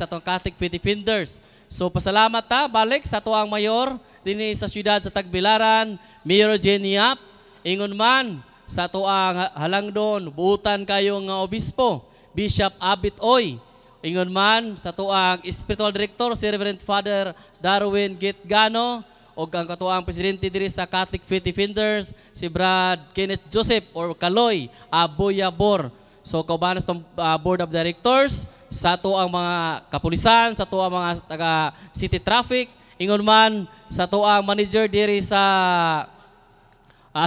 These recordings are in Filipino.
sa atong Catholic Faith Defenders. So pasalamat ta balik sa tuang mayor dinhi sa siyudad sa Tagbilaran, Mayor Jenny Yap. Ingon man sa tuang halangdon, buutan kayo nga obispo, Bishop Abit Oy. Ingon man sa tuang spiritual director si Reverend Father Darwin Gitgano o ang katuang presidente diri sa Catholic Faith Defenders si Brad Kenneth Joseph or Kaloy Aboyabor. So kaubanas ng board of directors sa tuang mga kapulisan, sa tuang mga taga city traffic, ingon man sa tuang manager diri sa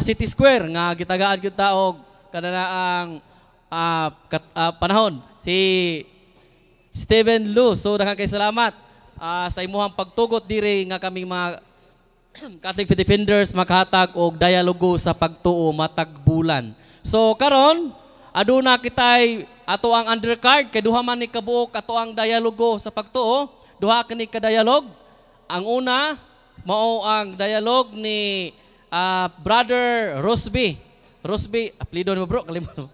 City Square nga gitagaan gyud ta og kananaang panahon si Steven Lu. So daghang kay salamat sa imuhang pagtugot diri nga kami mga Catholic Faith Defenders makahatag og dialogo sa pagtuo matag bulan. So karon aduna kitay ato ang undercard kay duha man ni kabuok ato ang dialogo sa pagtuo. Duha kani ka dialogue. Ang una mao ang dialogue ni Brother Rosby. Rosby, apelido mo bro, kalimutan mo.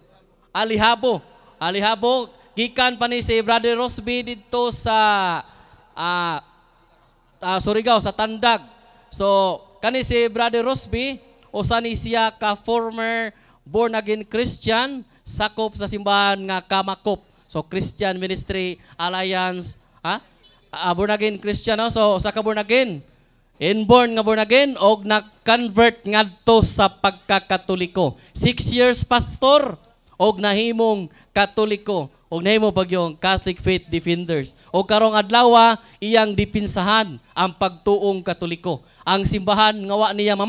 Alihabo. Gikan pa ni si Brother Rosby dito sa Surigao, sa Tandag. So, kani si Brother Rosby, usa ni siya ka former born again Christian, sakop sa simbahan nga Kamakop. So, Christian Ministry Alliance, born again Christian, no? So, usa ka born again. Inborn nga born again og na-convert ngadto sa pagkakatoliko. 6 years pastor og nahimong Katoliko. Og nahimo pagyong Catholic Faith Defenders. O karong adlaw iyang dipinsahan ang pagtuong Katoliko. Ang simbahan nga wa niya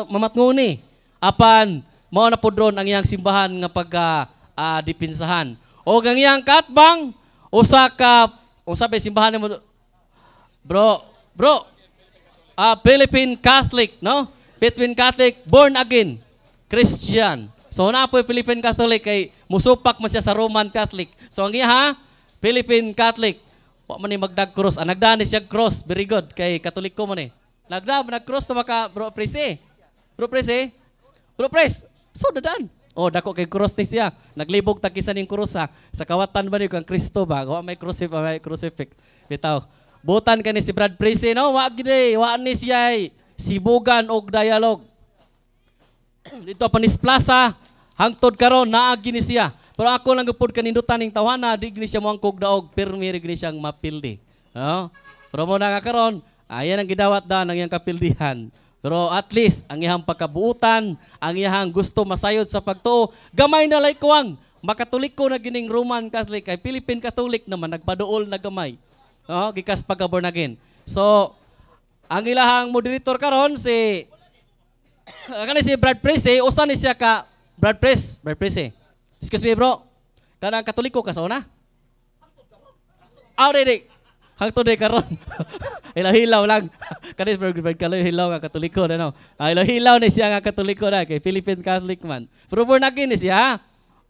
mamatnguni. Apan mao na pud ron ang iyang simbahan nga dipinsahan. O ang iyang katbang usa ba simbahan mo bro Philippine Catholic, no? Philippine Catholic born again Christian. So na po Philippine Catholic kay musupak man siya sa Roman Catholic. So ang iya Philippine Catholic. Wa man ni magdag cross. Nagdani siya cross. Very good kay Katoliko man ni. Nag-cross na maka Bro Pres. Bro Pres. So dadan. Oh dako kay cross ni siya. Naglibog takisan ning cross sa kawatan ba ni kang Kristo ba? Wa may crucifix. Bitaw. Butan kani si Brad Pres no. Wa gid wa ni siya sibugan og dialogue. Dito Panis Plaza hangtod karon naa gini siya. Pero ako lang gupod kanindutan ning tawana di gini siya moangkog daog pirmi gini siyang mapildi. No? Pero mo na nga karon ayan ang gidawat da ng iyang kapildihan. Pero at least ang iyang pagkabuutan, ang iyang gusto masayod sa pagtuo, gamay na lay kuwang makatoliko na gining Roman Catholic kay Philippine Catholic naman nagpaduol na gamay. No? Gikas pagka-born again. So ang ilahang moderator karon si kani si Brad Pres usa ni siya ka Brad Pres excuse me bro kanang Katoliko ka sa una dili hangtod day karon hilaw lang kani Brad hilaw nga Katoliko na no hilaw ni siya nga Katoliko na kay Philippine Catholic man pero born again ni siya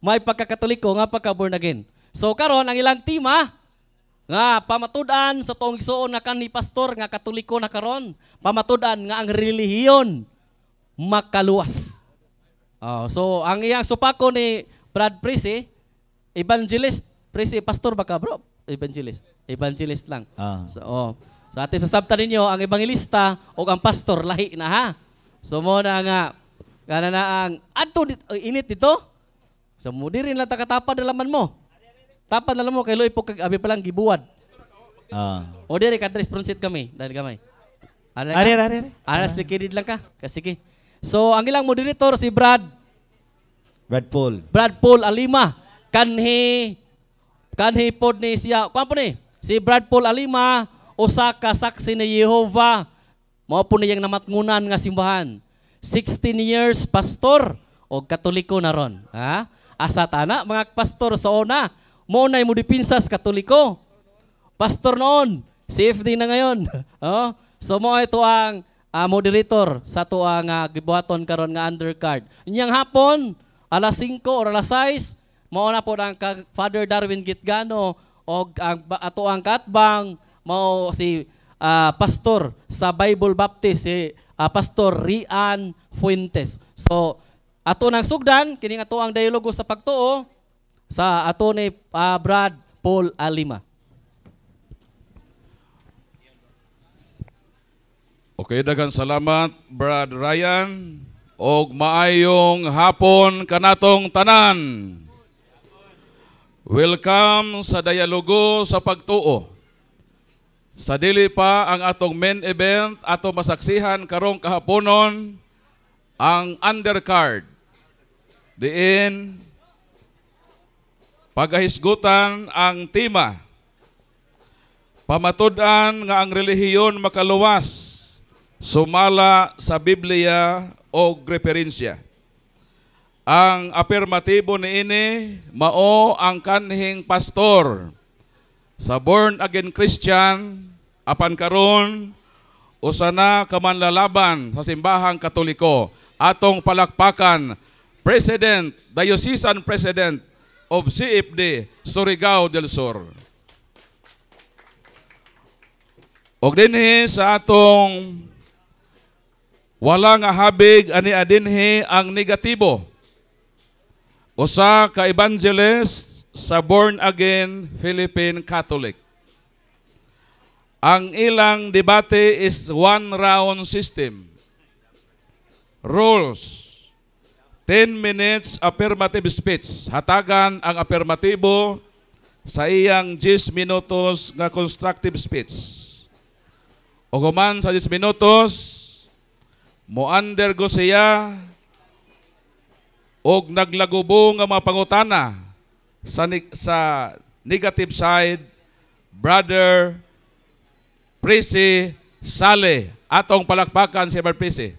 may pagka-Katoliko nga pagka-born again. So karon ang ilang tema nga pamatud-an sa tuong igsoon nga kanhi pastor nga Katoliko na karon pamatud-an nga ang relihiyon makaluwas. So ang iyang supako ni Brad Pres evangelist, Pres pastor baka bro, evangelist lang. So atin masabtan ninyo ang evangelista o ang pastor lahi na ha. So mo na nga kana ang adto init dito. So mo diri lang takatapad laman mo. Tapad na lang mo kay loy po kag abi pa lang gibuwad. O diri ka responsit kami dahil gamay. Are. Aras likidid lang ka. Sige. So ang ilang moderator si Brad Paul Alima kanhi pod ni siya kuan po ni si Brad Paul Alima usa ka saksi ni Jehova mao po niyang namatngunan nga simbahan 16 years pastor og Katoliko na ron asa tana mga pastor sa una mo nay mo dipinsas Katoliko pastor noon CFD na ngayon so mo ito ang moderator sa tuang gibuhaton karon nga undercard. Inyang hapon alas 5 or alas 6 mao na po ang Father Darwin Gitgano og ang ato ang katbang mao si pastor sa Bible Baptist si Pastor Rian Fuentes. So ato nang sugdan kining ato ang dialogo sa pagtuo sa ato ni Brad Paul Alima. Okay, daghang salamat, Brad Ryan. Og maayong hapon kanatong tanan. Welcome sa Dialogo sa Pagtuo. Sa dili pa ang atong main event, ato masaksihan karong kahaponon ang undercard. Diin pagahisgutan ang tema. Pamatud-an nga ang relihiyon makaluwas, sumala sa Biblia o referensya. Ang afirmatibo niini mao ang kanhing pastor sa Born Again Christian apan karon usa na ka manlalaban sa simbahang Katoliko. Atong palakpakan President, Diocesan President of CFD Surigao del Sur. Og dinhi sa atong wala nga habig ani adinhi ang negatibo. Usa ka evangelist sa Born Again Philippine Catholic. Ang ilang debate is one round system. Rules. 10 minutes affirmative speech. Hatagan ang afirmatibo sa iyang 10 minutos nga constructive speech. O human sa 10 minutos, mo-undergo siya og naglagubo nga mga pangutana sa negative side, Brother Prissy Sale. Atong palakpakan si Brother Prissy.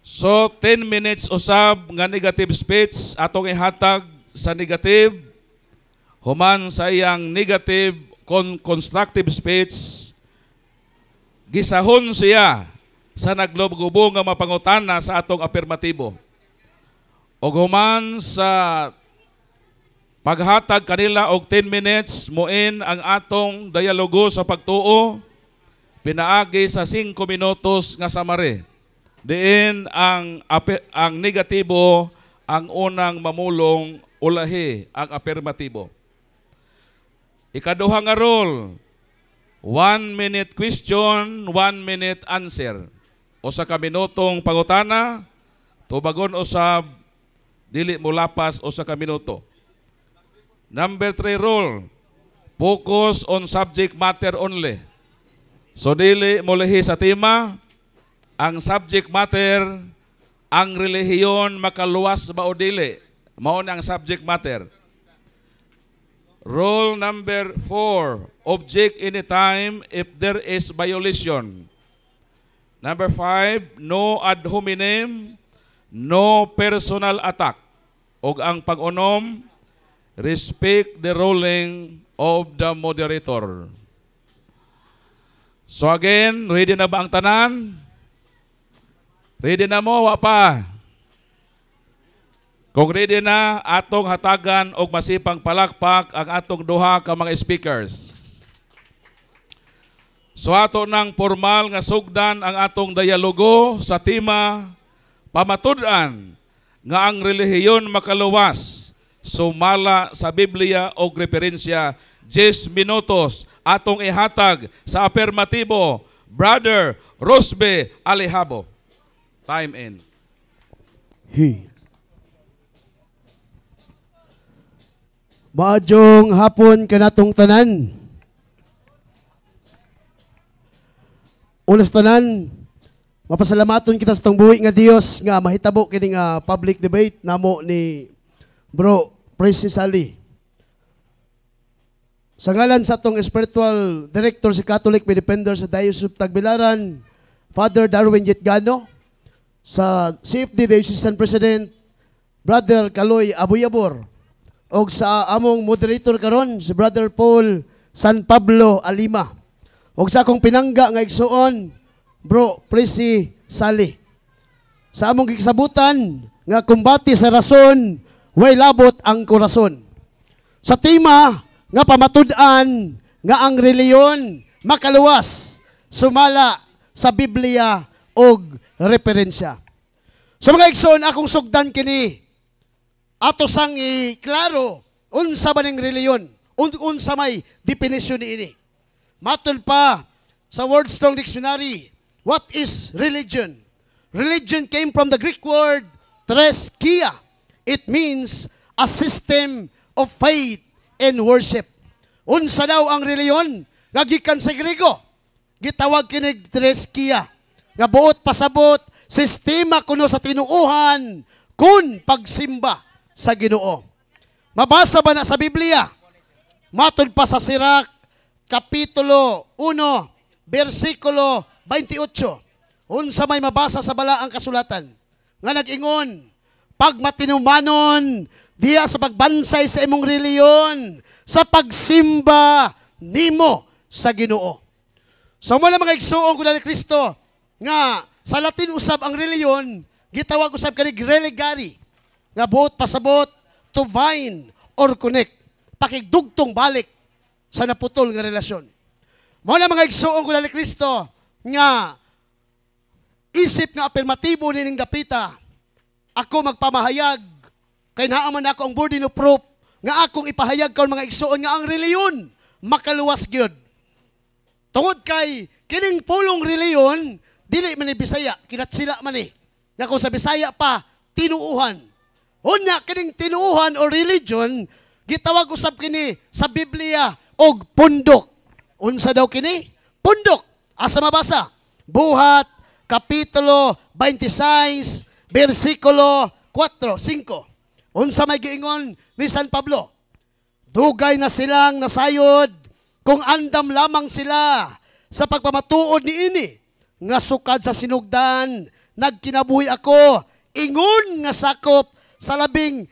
So, 10 minutes usab nga negative speech atong ihatag sa negative, human sa iyang negative constructive speech, gisahon siya sa naglob-gubo nga mapangutana sa atong afirmatibo. O human sa paghatag kanila og 10 minutes, muin ang atong dialogo sa pagtuo, pinaagi sa 5 minutos nga summary. Diin ang negatibo ang unang mamulong, ulahi ang afirmatibo. Ikaduha nga rule, 1 minute question, 1 minute answer. O sa kaminutong pangutana, tubagon usab, dili mo lapas o sa kaminuto. Number 3 rule, focus on subject matter only. So dili mo lihi sa tema, ang subject matter, ang relihiyon makaluwas ba o dili. Mao na ang subject matter. Rule number 4, object anytime if there is violation. Number 5, no ad hominem, no personal attack. Og ang pag-unom, respect the ruling of the moderator. So again, ready na ba ang tanan? Ready na mo, wa pa? Kung ready na, atong hatagan og masipang palakpak ang atong duha ka mga speakers. So ato nang formal nga sugdan ang atong dialogo sa tema pamatud-an nga ang relihiyon makaluwas, sumala sa Biblia o referensya. 10 minutos atong ihatag sa afirmatibo, Brother Rosbe Alejabo. Time in. Maadjong hapon kanatong tanan. Unas tanan, mapasalamaton kita sa tong buhi nga Dios nga mahitabo kini nga public debate namo ni Bro Prissy Sale. Sa ngalan sa tong spiritual director sa Catholic Defender sa Diocese of Tagbilaran, Father Darwin Jetgano, sa CFD Diocesan President Brother Kaloy Abuyabor, og sa among moderator karon si Brother Paul San Pablo Alima, og sa akong pinangga nga igsuon Bro Prissy Sale. Sa among gisabutan nga kumbati sa rason, way labot ang korason. Sa tema nga pamatud-an nga ang reliyon makaluwas, sumala sa Biblia og referensya. So mga igsoon, akong sugdan kini ato sang klaro unsa ba ning reliyon, unsa may definisyon niini. Matod pa sa Wordstrong Dictionary, what is religion? Religion came from the Greek word threskia. It means a system of faith and worship. Unsa daw ang reliyon? Gagikan sa Grego. Gitawag kinig threskia. Nga buot pasabot, sistema kuno sa tinuuhan kun pagsimba sa Ginoo. Mabasa ba na sa Biblia? Matod pa sa Sirak, Kapitulo 1, versikulo 28. Unsa may mabasa sa balaang kasulatan nga nag-ingon, pag matinumanon diya sa pagbansay sa imong reliyon, sa pagsimba nimo sa Ginoo. So mo na mga igsuon ko na ni Kristo nga sa Latin usab ang reliyon gitawag usab kanig religare nga buot pasabot to bind or connect, pakigdugtong balik sa naputol nga relasyon. Mo na mga igsuon ko na ni Kristo nga isip nga afirmatibo nining dapita, ako magpamahayag kay naaman ako ang burden of proof nga akong ipahayag karon mga igsuon nga ang reliyon makaluwas gyud. Tungod kay kining pulong reliyon dili man ni Bisaya, kinatsila man ni. Nga kung sa Bisaya pa tinuuhan. Unya kining tinuuhan o religion gitawag usab kini sa Biblia og pundok. Unsa daw kini? Pundok. Asa mabasa? Buhat Kapitulo 26 versikulo 4-5. Unsa may giingon ni San Pablo? Dugay na silang nasayod kung andam lamang sila sa pagpamatuod niini nga sukad sa sinugdan nagkinabuhi ako ingon nga sakop sa labing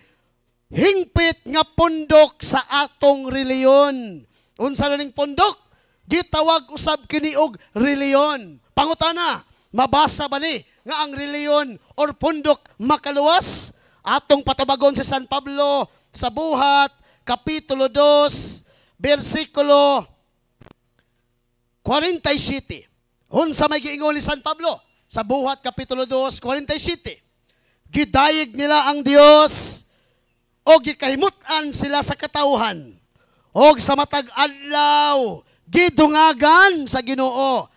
hingpit nga pundok sa atong reliyon. Unsa na ning pundok? Gitawag usab kini og reliyon. Pangutana, mabasa ba ni nga ang reliyon or pundok makaluwas? Atong patabagon sa San Pablo sa Buhat Kapitulo 2 versikulo 47. Unsa may giingon ni San Pablo sa Buhat Kapitulo 2 47? Gidayeg nila ang Dios o gikahimutan sila sa katawhan o sa matag adlaw gidungagan sa Ginoo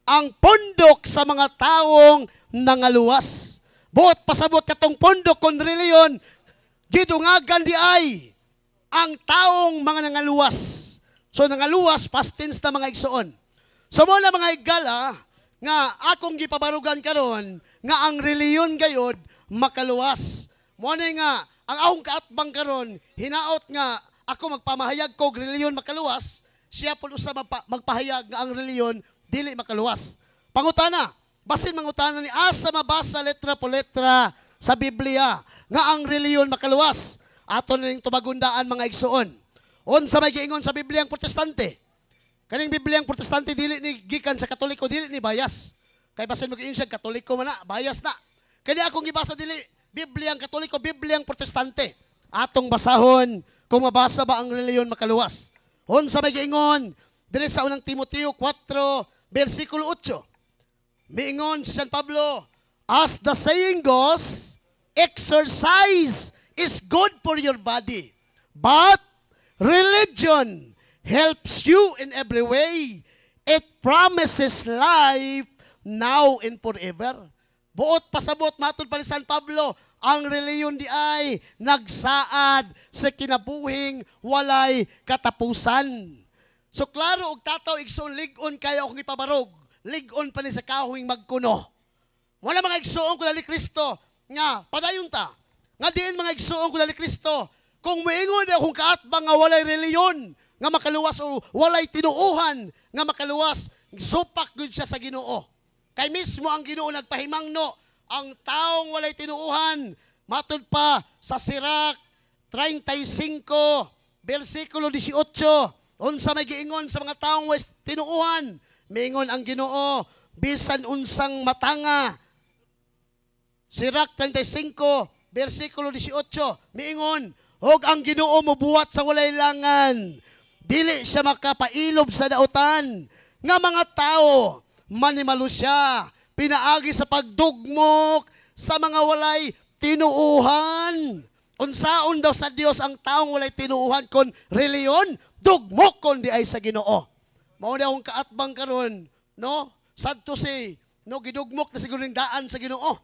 ang pundok sa mga taong nangaluwas. Buot pasabot katong pundok kon reliyon gidungagan di ay ang taong mga nangaluwas. So nangaluwas past tense na mga igsoon. So mo na mga igala nga akong gipabarugan karon nga ang reliyon gayod makaluwas. Mo na nga ang akong kaatbang karon hinaot nga ako magpamahayag ko reliyon makaluwas, siya pud usa magpahayag nga ang reliyon dili makaluwas. Pangutana, basin mangutana ni asa mabasa letra po letra sa Biblia nga ang reliyon makaluwas. Aton ning tubagundaan mga igsuon. Unsa may giingon sa Bibliang Protestante? Kaning Bibliang Protestante dili ni gikan sa Katoliko, dili ni bias. Kay basin mo giingon siya Katoliko man na, bias na. Kani akong gibasa dili Bibliang Katoliko, Bibliang Protestante. Atong basahon kung mabasa ba ang reliyon makaluwas. Unsa may giingon dili sa unang Timoteo 4 versikulo 8. Miingon si San Pablo, as the saying goes, exercise is good for your body, but religion helps you in every way. It promises life now and forever. Buot pasabot matod pa ni San Pablo, ang reliyon di ay nagsaad sa kinabuhing walay katapusan. So klaro og tataw igsoon lig-on kaya akong ipabarog, lig-on pa ni sa kahoyng magkuno. Wala mga igsoon ko na ni Kristo nga padayon ta. Nga diin mga igsuon ko na ni Kristo, kung moingon akong kaatbang nga walay reliyon, nga makaluwas o walay tinuuhan, nga makaluwas, supak gud siya sa Ginoo. Kay mismo ang Ginoo nagpahimangno, ang taong walay tinuuhan, matod pa sa Sirak 35, versikulo 18, unsa may giingon sa mga taong walay tinuuhan, miingon ang Ginoo, bisan unsang matanga. Sirak 35, versikulo 18, miingon, hog ang Ginoo mobuhat sa walay langan, dili siya makapailob sa dautan, nga mga tao, manimalo siya, pinaagi sa pagdugmok, sa mga walay tinuuhan. Unsaon daw sa Dios ang taong walay tinuuhan kon reliyon, dugmok kon di ay sa Ginoo. Mao na akong kaatbang karon, no? Sad to say, no, gidugmok na siguro ng daan sa Ginoo.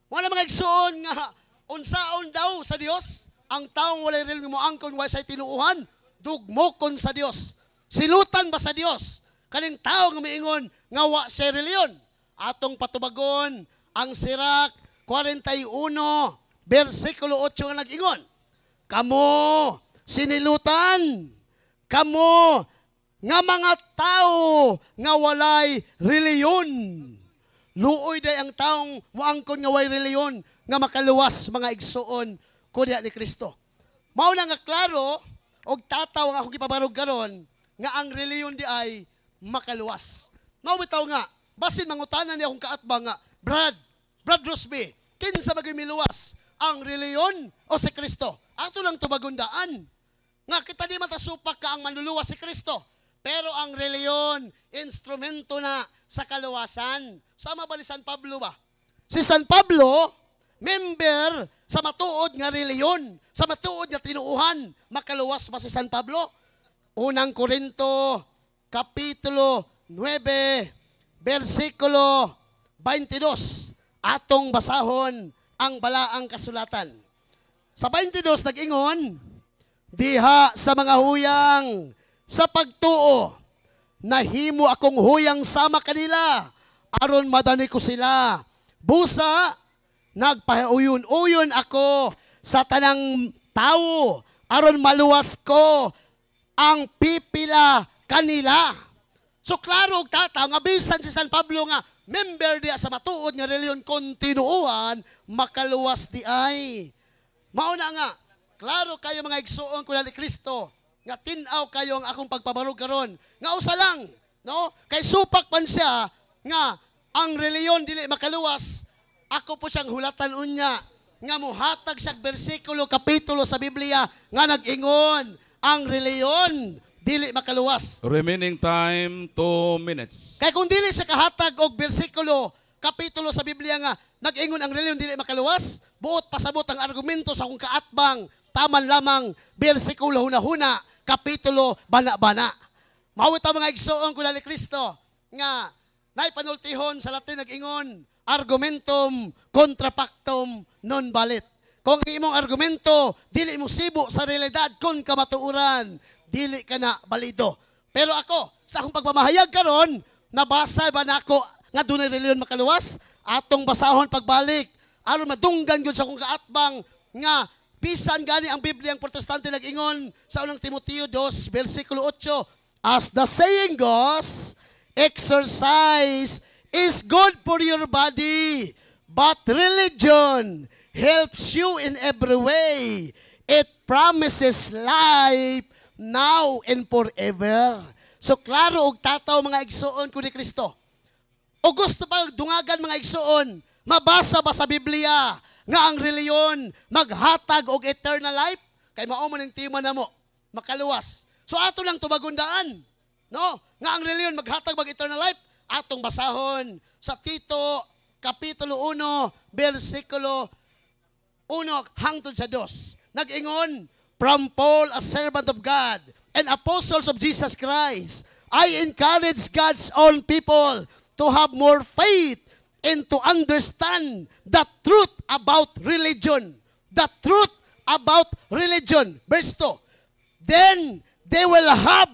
Wala mga igsoon nga unsaon daw sa Dios ang taong walay reliyon mo angkon wa sa tinuuhan, dugmok kon sa Dios. Silutan ba sa Dios kaning tao nga miingon nga wa sa reliyon? Atong patubagon ang Sirak 41 versikulo 8 nga nag-ingon, kamo sinilutan, kamo nga mga tao nga walay reliyon. Luoy day ang taong muangkon nga walay reliyon nga makaluwas mga igsoon kunya ni Kristo. Mao na nga klaro og tataw nga akong gipabarog karon nga ang reliyon di ay makaluwas. Mao bitaw nga basin mangutanan ni akong kaatbang nga, Brad Rosby, kinsa bagay miluwas, ang reliyon o si Kristo? Ato lang tubagundaan. Nga kita di matasupak ka ang manluluwas si Kristo. Pero ang reliyon, instrumento na sa kaluwasan. Sama ba ni San Pablo ba? Si San Pablo, member sa matuod nga reliyon, sa matuod nga tinuuhan, makaluwas ba si San Pablo? Unang Korinto, Kapitulo 9, versikulo 22. Atong basahon ang balaang kasulatan. Sa 22 nag-ingon, diha sa mga huyang sa pagtuo, nahimo akong huyang sama kanila, aron madani ko sila. Busa, nagpahauyon-uyon ako sa tanang tao, aron maluwas ko ang pipila kanila. So klaro og tataw nga bisan si San Pablo nga member diya sa matuod nga reliyon kontinuuhan, makaluwas di ay. Mao na nga, klaro kayo mga igsoon kuna ni Kristo, nga tinaw kayo ang akong pagpabarog karon. Nga usa lang, no? Kay supak man siya nga ang reliyon dili makaluwas, ako po siyang hulatan unya nga muhatag siya bersikulo kapitulo sa Biblia nga nag-ingon ang reliyon dili makaluwas. Remaining time, 2 minutes. Kaya kung dili sa kahatag og bersikulo, kapitulo sa Biblia nga, nag-ingon ang reliyon dili makaluwas, buot pasabot ang argumento sa akong kaatbang, taman lamang bersikulo hunahuna, kapitulo bana-bana. Mawit ang mga igsoon kuna ni Kristo, nga, naipanultihon sa Latin nag-ingon, argumentum contra pactum non valet. Kung ang imong argumento, dili mo sibo sa realidad kung kamatuuran, dili ka na balido. Pero ako, sa akong pagpamahayag karon, nabasa ba na ako nga dunay reliyon makaluwas? Atong basahon pagbalik. Aron madunggan gyud sa akong kaatbang nga bisan gani ang Biblia ang Protestante nag-ingon sa unang Timoteo 2 versikulo 8, as the saying goes, exercise is good for your body, but religion helps you in every way. It promises life now and forever. So klaro og tataw mga igsoon ko ni Kristo. O gusto pa dungagan mga igsoon, mabasa ba sa Biblia nga ang reliyon maghatag og eternal life? Kay mao man ang tima namo, makaluwas. So ato lang tubagundaan, no? Nga ang reliyon maghatag og eternal life, atong basahon sa Tito kapitulo 1 bersikulo 1 hangtod sa 2. Nag-ingon, from Paul, a servant of God, and apostles of Jesus Christ, I encourage God's own people to have more faith and to understand the truth about religion. The truth about religion. Verse 2, then they will have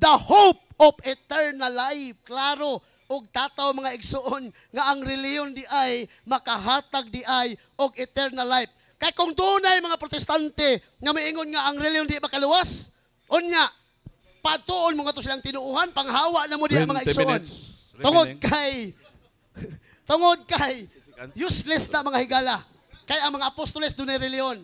the hope of eternal life. Klaro, og tataw mga igsoon nga ang reliyon di ay makahatag di ay og eternal life. Kaya kung dunay mga protestante nga maingon nga ang reliyon di makaluwas, unya, patuon mo nga to silang tinuuhan, panghawa na mo di ang mga igsoon. Tungod kay, useless na mga higala. Kaya ang mga apostoles dunay reliyon.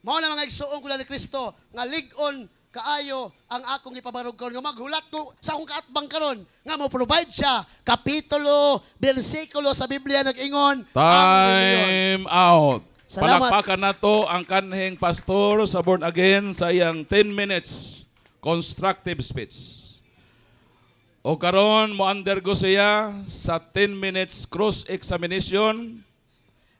Mao na mga igsoon ko na ni Kristo, nga ligon kaayo ang akong ipabarog karon, nga maghulat ko sa akong kaatbang karon, nga mo provide siya kapitulo, bersikulo sa Biblia nag-ingon, time out. Salamat. Palakpakan na to ang kanhing pastor sa Born Again sa iyang 10 minutes constructive speech. O karon mo undergo siya sa 10 minutes cross-examination.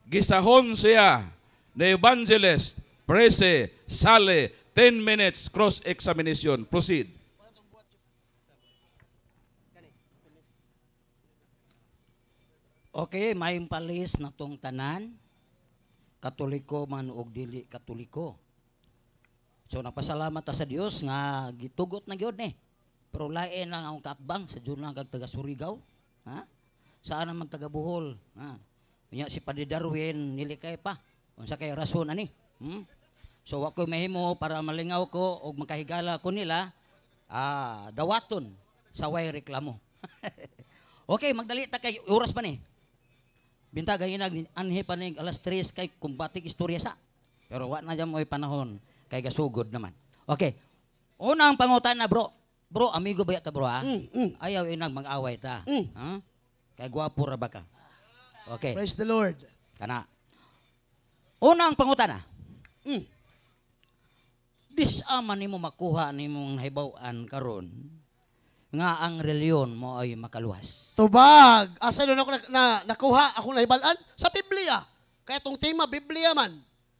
Gisahon siya na evangelist Prese, Sale, 10 minutes cross-examination. Proceed. Okay, may palis na tong tanan, katoliko man og dili katoliko. So napasalamat ta sa Dios nga gitugot na gyud ni. Pero lain lang ang kaatbang sa Diyon lang kag taga Surigao, ha? Saan naman taga Bohol, ha? Unya si Padre Darwin nilikay pa. Unsa kay rason ani? So wa ko mahimo para malingaw ko og makahigala ko nila, dawaton sa way reklamo. Okay, magdali ta kay oras pa ni. Bintaga inag anhi panig alas 3 kay kumbatik istorya sa. Pero wa na jam moy panahon kay gasugod naman. Okay. Unang pangutana bro. Bro, amigo ba ta bro ha? Ayaw inag mag-away ta. Ha? Kay gwapo ra ba ka? Okay. Praise the Lord. Kana. Unang pangutana. Bisa man nimo makuha nimong nahibaw-an karon nga ang reliyon mo ay makaluwas. Tubag. Asa doon ako nakuha, akong nahibalaan? Sa Biblia. Kaya itong tema, Biblia man.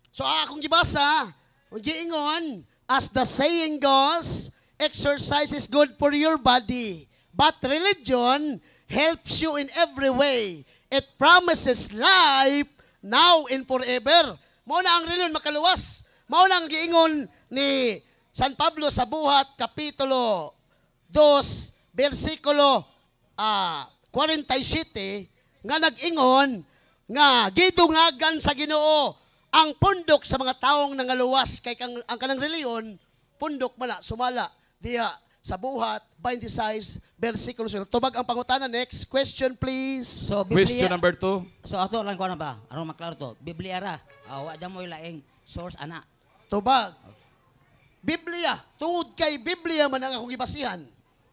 So akong gibasa, giingon, as the saying goes, exercise is good for your body, but religion helps you in every way. It promises life now and forever. Mao na ang reliyon makaluwas. Mao na ang giingon ni San Pablo sa Buhat, Kapitulo 2, versikulo 47, nga nag-ingon nga gidungagan sa Ginoo ang pundok sa mga taong nangaluwas kay ang kanang reliyon pundok mala sumala diha sa Buhat 26 versikulo 0. Tubag ang pangutana. Next question please. So Question number 2. So ato lang ko na ba? Aron maklaro to. Biblia ra. Wa jam mo laing source ana. Tubag. Biblia. Tungod kay Biblia man ang akong gibasihan.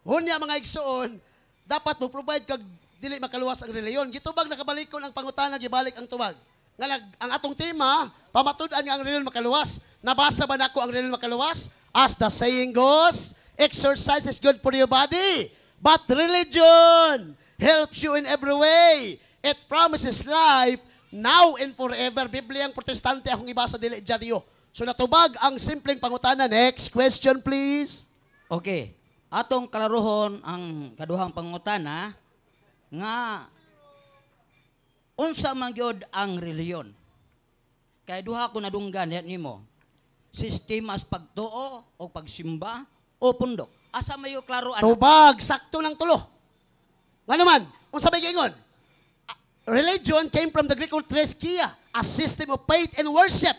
Hunya mga igsoon, dapat mo provide kag dili makaluwas ang reliyon. Gitubag nakabalikon ang pangutana, gibalik ang tubag. Nga ang atong tema, pamatud-an nga ang reliyon makaluwas. Nabasa ba nako ang reliyon makaluwas? As the saying goes, exercise is good for your body, but religion helps you in every way. It promises life now and forever. Biblia ang protestante akong ibasa dili dyaryo. So natubag ang simpleng pangutana. Next question please. Okay. Atong kalaruhon ang kaduhang pangutana nga unsa man gyud ang reliyon. Kay duha ko nadunggan nimo. Sistemas pagtuo o pagsimba o pundok. Asa mayo klaro ana? Tubag, sakto ng tulo. Nga naman, unsa may giingon? Religion came from the Greek word treskia, a system of faith and worship.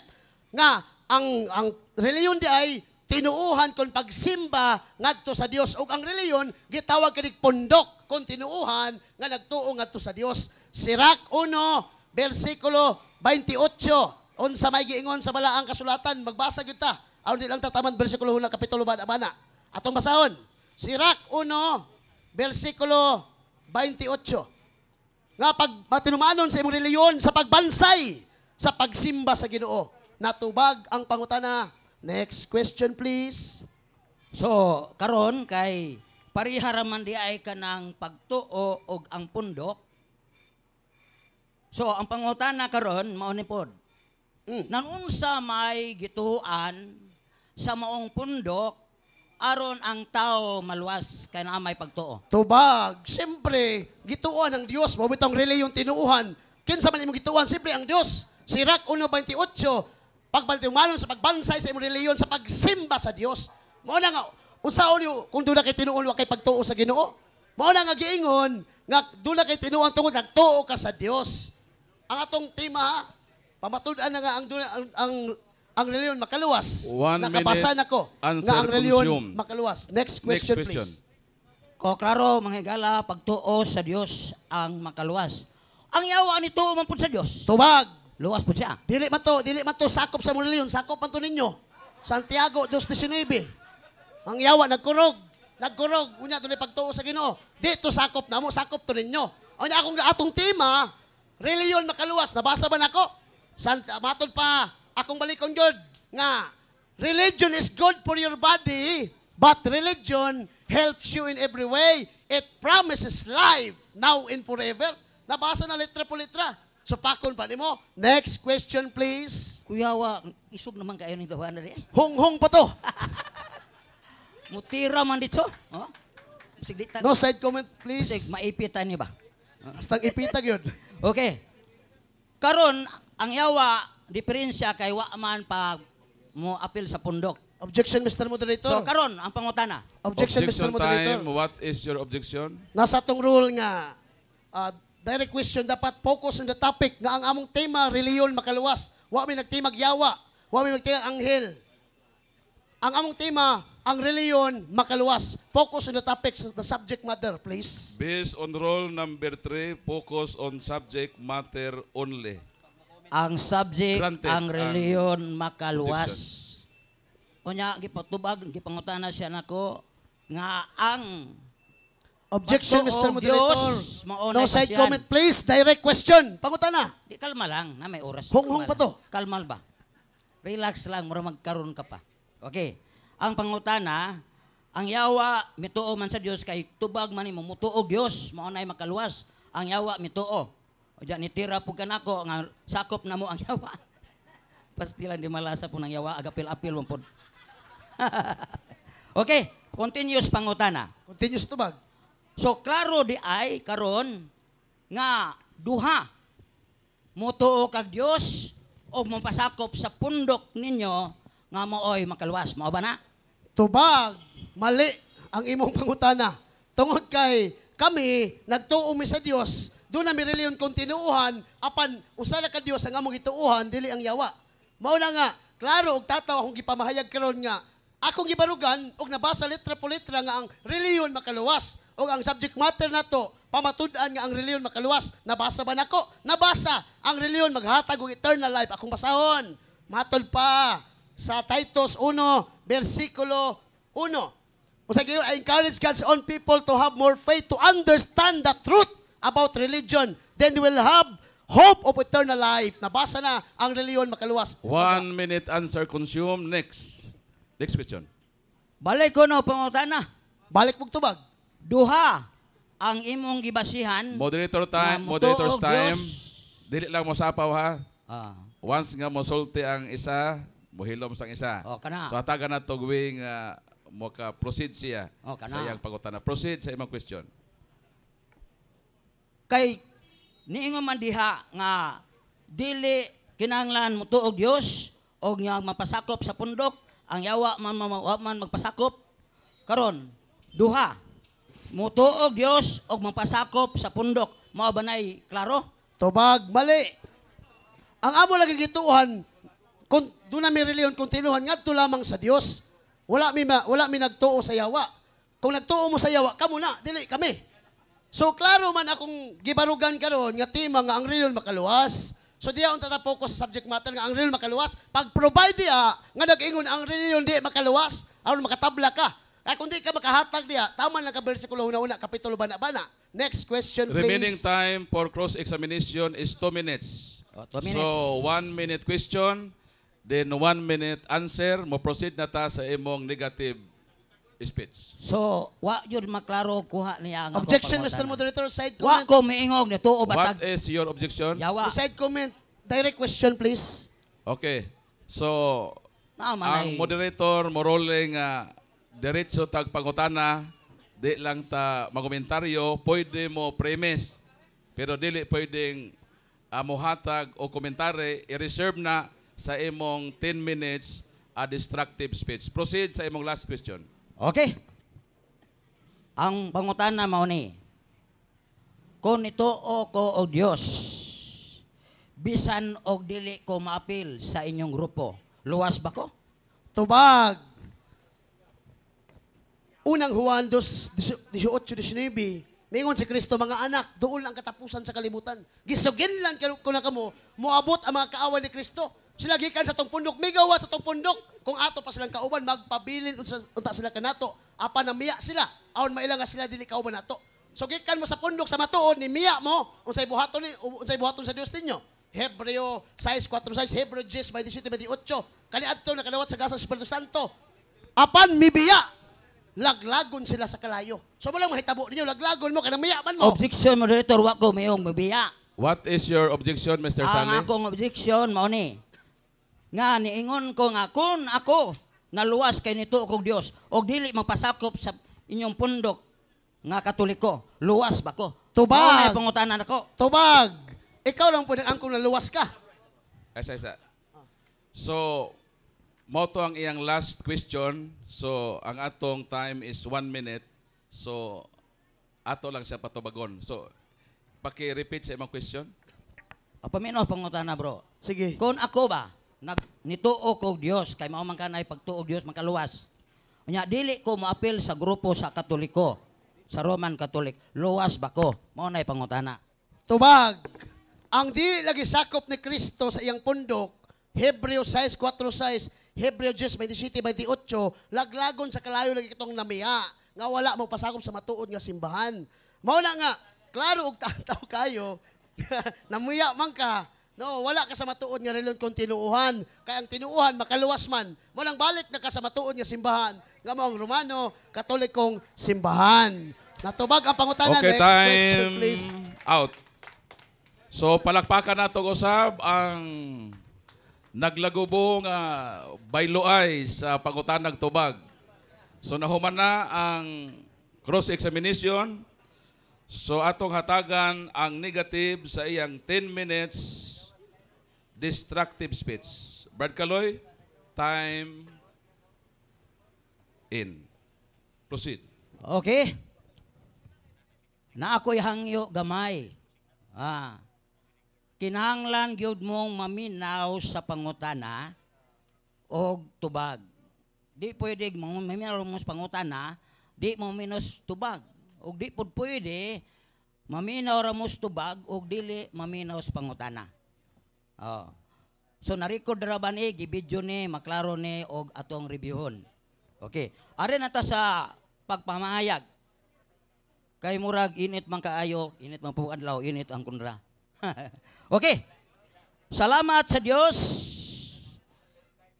Nga ang reliyon di ay tinuuhan kon pagsimba ngadto sa Dios, ug ang reliyon gitawag kanig pundok kon tinuuhan nga nagtuo ngadto sa Dios. Sirach 1 bersikulo 28. Unsa may giingon sa balaang kasulatan? Magbasa gyud ta. Aron di lang tataman bersikulo 1 kapitulo bana. Atong basahon. Sirach 1 bersikulo 28. Nga pag matinumanon sa imong reliyon sa pagbansay sa pagsimba sa Ginoo. Natubag ang pangutana. Next question please. So, karon kay pariharaman di ay kanang pagtuo og ang pundok. So, ang pangutana karon mao ni pod. Nanunsa may gituan sa maong pundok aron ang tao maluwas kay naa may pagtuo. Tubag, siyempre, gituan ng Diyos. Mabitang reliyon tinuuhan. Kinsa man imong gituan, siyempre ang Diyos. Sirach 1:28, pagbaltimanon sa pagbansay sa imong reliyon sa pagsimba sa Dios. Mao na nga unsaon yo kung dula kay tinuon wa kay pagtuo sa Ginoo. Mao na nga giingon nga dula kay tinuon tungod nagtuo ka sa Dios. Ang atong tema, pamatud-an na nga ang reliyon makaluwas. Nakabasa na ko nga ang reliyon makaluwas. Next question please. O klaro mga higala, pagtuo sa Dios ang makaluwas. Ang yawa ni tuo man pud sa Dios. Tubag. Luwas po siya. Dili man to sakop sa reliyon, sakop man to ninyo. Santiago 2:19. Ang yawa nagkurog, unya dunay pagtuo sa Ginoo. Dito sakop namo, sakop to ninyo. Unya akong atong tema, reliyon makaluwas. Nabasa ba nako? Matod pa akong balikon gyud nga religion is good for your body, but religion helps you in every way. It promises life now and forever. Nabasa na letra po letra. So pakon pa nimo. Next question please. Kuyawa, isog naman kayo ni Dawana rin. Hong pa to. Mutira man dito. Oh? Sige, No side comment, please. Sige, maipitan niya ba? Hastang ipitag yun. Okay. Karon ang yawa, diferensya kay wa man pa mo apil sa pundok. Objection, Mr. Moderator. So karon ang pangutana. Objection, Mr. Moderator. time. What is your objection? Nasa tong rule nga, direct question, dapat focus on the topic nga ang among tema, reliyon makaluwas. Wa may nagtimag yawa. Wa may nagtimag anghel. Ang among tema, ang reliyon makaluwas. Focus on the topic, the subject matter, please. Based on rule number 3, focus on subject matter only. Ang subject, Granted ang ang reliyon makaluwas. Kunya, gipatubag, gipangutana siya nako nga ang Objection, Mr. Matuog Moderator. Diyos, maunay No pa side siyan. comment, please. Direct question. Pangutana. Di kalma lang, na may oras. Hong-hong pa to. Kalmal ba? Relax lang, mura magkaroon ka pa. Okay. Ang pangutana, ang yawa, mituo man sa Diyos, kay tubag man mo, mutuog Diyos, maunay makaluwas. Ang yawa, mituo. O dyan, nitira po ka na ko, nga sakop na mo ang yawa. Pastilan di malasa po ng yawa, agapil-apil mo po. Okay, continuous pangutana. Continuous tubag. So, klaro di ay, karon nga, duha, mutuo kag Diyos, o mapasakop sa pundok ninyo, nga mooy makaluwas. Mao ba na? Tubag. Mali ang imong pangutana. Tungod kay kami, nagtuo mi sa Dios, doon na mi reliyon kontinuuhan, apan, usala ka Dios ang among gituuhan, dili ang yawa. Mao na nga, klaro, og tataw akong gipamahayag karon nga, akong gibarugan, og nabasa letra po letra nga ang reliyon makaluwas. O ang subject matter na to, pamatud-an nga ang reliyon makaluwas. Nabasa ba nako? Nabasa. Ang reliyon maghatag og eternal life. Akong basahon. Matol pa sa Titus 1, versikulo 1. Usay I encourage God's own people to have more faith to understand the truth about religion. Then they will have hope of eternal life. Nabasa na ang reliyon makaluwas. 1 minute answer consume. Next question. Balik ko no, pangutana. Balik mong tubag. Duha, ang imong gibasihan. Moderator time. nga Moderator's mutuog time. Diyos. Dili lang mo sapaw ha. Ah, Once nga mo sulti ang isa, muhilom sang isa. O, kana. So hatagan na to gawing mo ka proceed siya O, kana. sa iyang pangutana. Proceed sa imong question. Kay niingon man diha nga dili kinahanglan mutuog Dios o nga mapasakop sa pundok ang yawa man magpasakop karon duha mutuog Dios o mapasakop sa pundok mao ba nay klaro? Tubag, mali. Ang amo lagi gituuhan, kung doon na may reliyon kontinuhan, ngadto lamang sa Dios. Wala mi nagtuo sa yawa. Kung nagtuo mo sa yawa, kamo na, dili kami. So, klaro man akong gibarugan karon nga tema nga ang reliyon makaluwas. So, diya ang tatapokus sa subject matter nga ang reliyon makaluwas. Pag-provide diya, nga nag-ingon ang reliyon di makaluwas, aron makatabla ka. Kaya kung di ka makahatag diya, tama lang ka versikulo una-una, kapitulo bana-bana. Next question, please. Remaining time for cross-examination is 2 minutes. O, 2 minutes. So, 1 minute question, then 1 minute answer. Mo proceed na ta sa imong negative speech. So, wa yun maklaro kuha niya ang Objection, pangutana. Mr. Moderator, side Wa comment. ko miingog na tuo What batag is your objection? yawa. Side comment, direct question, please. Okay. So, Naman ang ay moderator mo rolling diretso tag pangutana, di lang ta makomentaryo, pwede mo premise, pero dili pwedeng mohatag o komentary, i-reserve na sa imong 10 minutes a destructive speech. Proceed sa imong last question. Okay. Ang pangutana mao ni. Kung nituo ko og Dios, bisan og dili ko maapil sa inyong grupo, luwas ba ko? Tubag. Unang Juan 2:18-19, mingon si Kristo, mga anak, doon lang katapusan sa kalibutan. Gisugin lang ko na kamo, moabot ang mga kaawan ni Kristo. Sila gikan sa tong pundok, migawa sa tong pundok. Kung ato pa silang kauban, magpabilin unta sila kanato. Apa na miya sila, awan maila nga sila dili kauban nato. So gikan mo sa pundok sa matuod, ni miya mo, unsay buhaton sa Dios ninyo. Hebreo 6:4-6, Hebreo 10:27-28. Kaniadto nakalawat sa gasa sa Espiritu Santo. Apan mibiya, laglagon sila sa kalayo. So mo lang mahitabo ninyo, laglagon mo, kanang miyaman mo. Objection, moderator, wa ko mayong mabiya. What is your objection, Mr. Ang Sally? akong objection mao ni. nga niingon ko nga kun ako naluwas kay nito kog Dios og dili magpasakop sa inyong pundok nga Katoliko, luwas ba ko? Tubag. Mao na pangutanan ako. Tubag. Ikaw lang po nag-angkong naluwas ka. Isa. So, mo to ang iyang last question. So, ang atong time is 1 minute. So, ato lang siya patubagon. So, paki-repeat sa imong question. O paminaw pangutana bro. Sige. Kung ako ba nituo kog Dios kay mao man kanay pagtuo Dios makaluwas. Unya dili ko moapil sa grupo sa Katoliko, sa Roman Catholic. Luwas ba ko? Mao nay pangutana. Tubag. Ang di lagi sakop ni Kristo sa iyang pundok, Hebreo 6:4-6, Hebreo 10:27-28, laglagon sa kalayo lagi itong namiya, nga wala mo pasakop sa matuod nga simbahan. Mao na nga, klaro og tao kayo, namuya man ka, no, wala ka sa matuod nga reliyon kung tinuuhan. Kaya ang tinuuhan, makaluwas man. Walang balik na ka sa matuod nga simbahan. Nga mo ang Romano, Katolikong simbahan. Natubag ang pangutanan. Okay, Next question, time please. out. So, palakpakan nato usab ang naglagubo nga bayloay sa pangutanang tubag. So, nahuman na ang cross-examination. So, atong hatagan ang negative sa iyang 10 minutes destructive speech. Brad Caloy, time in. Proceed. Okay. Na ako'y hangyo gamay. Kinahanglan gyud mong maminaw sa pangutana og tubag. Di pwede maminaw mo sa pangutana, di mo minos tubag. Og di pud pwede maminaw ra mo sa tubag og dili maminaw sa pangutana. Oh. So na-record ra ba ni gibidyo ni maklaro ni og atong reviewon. Okay. Are na ta sa pagpamahayag. Kay murag init man kaayo, init man po adlaw, init ang kunra. Okay. Salamat sa Dios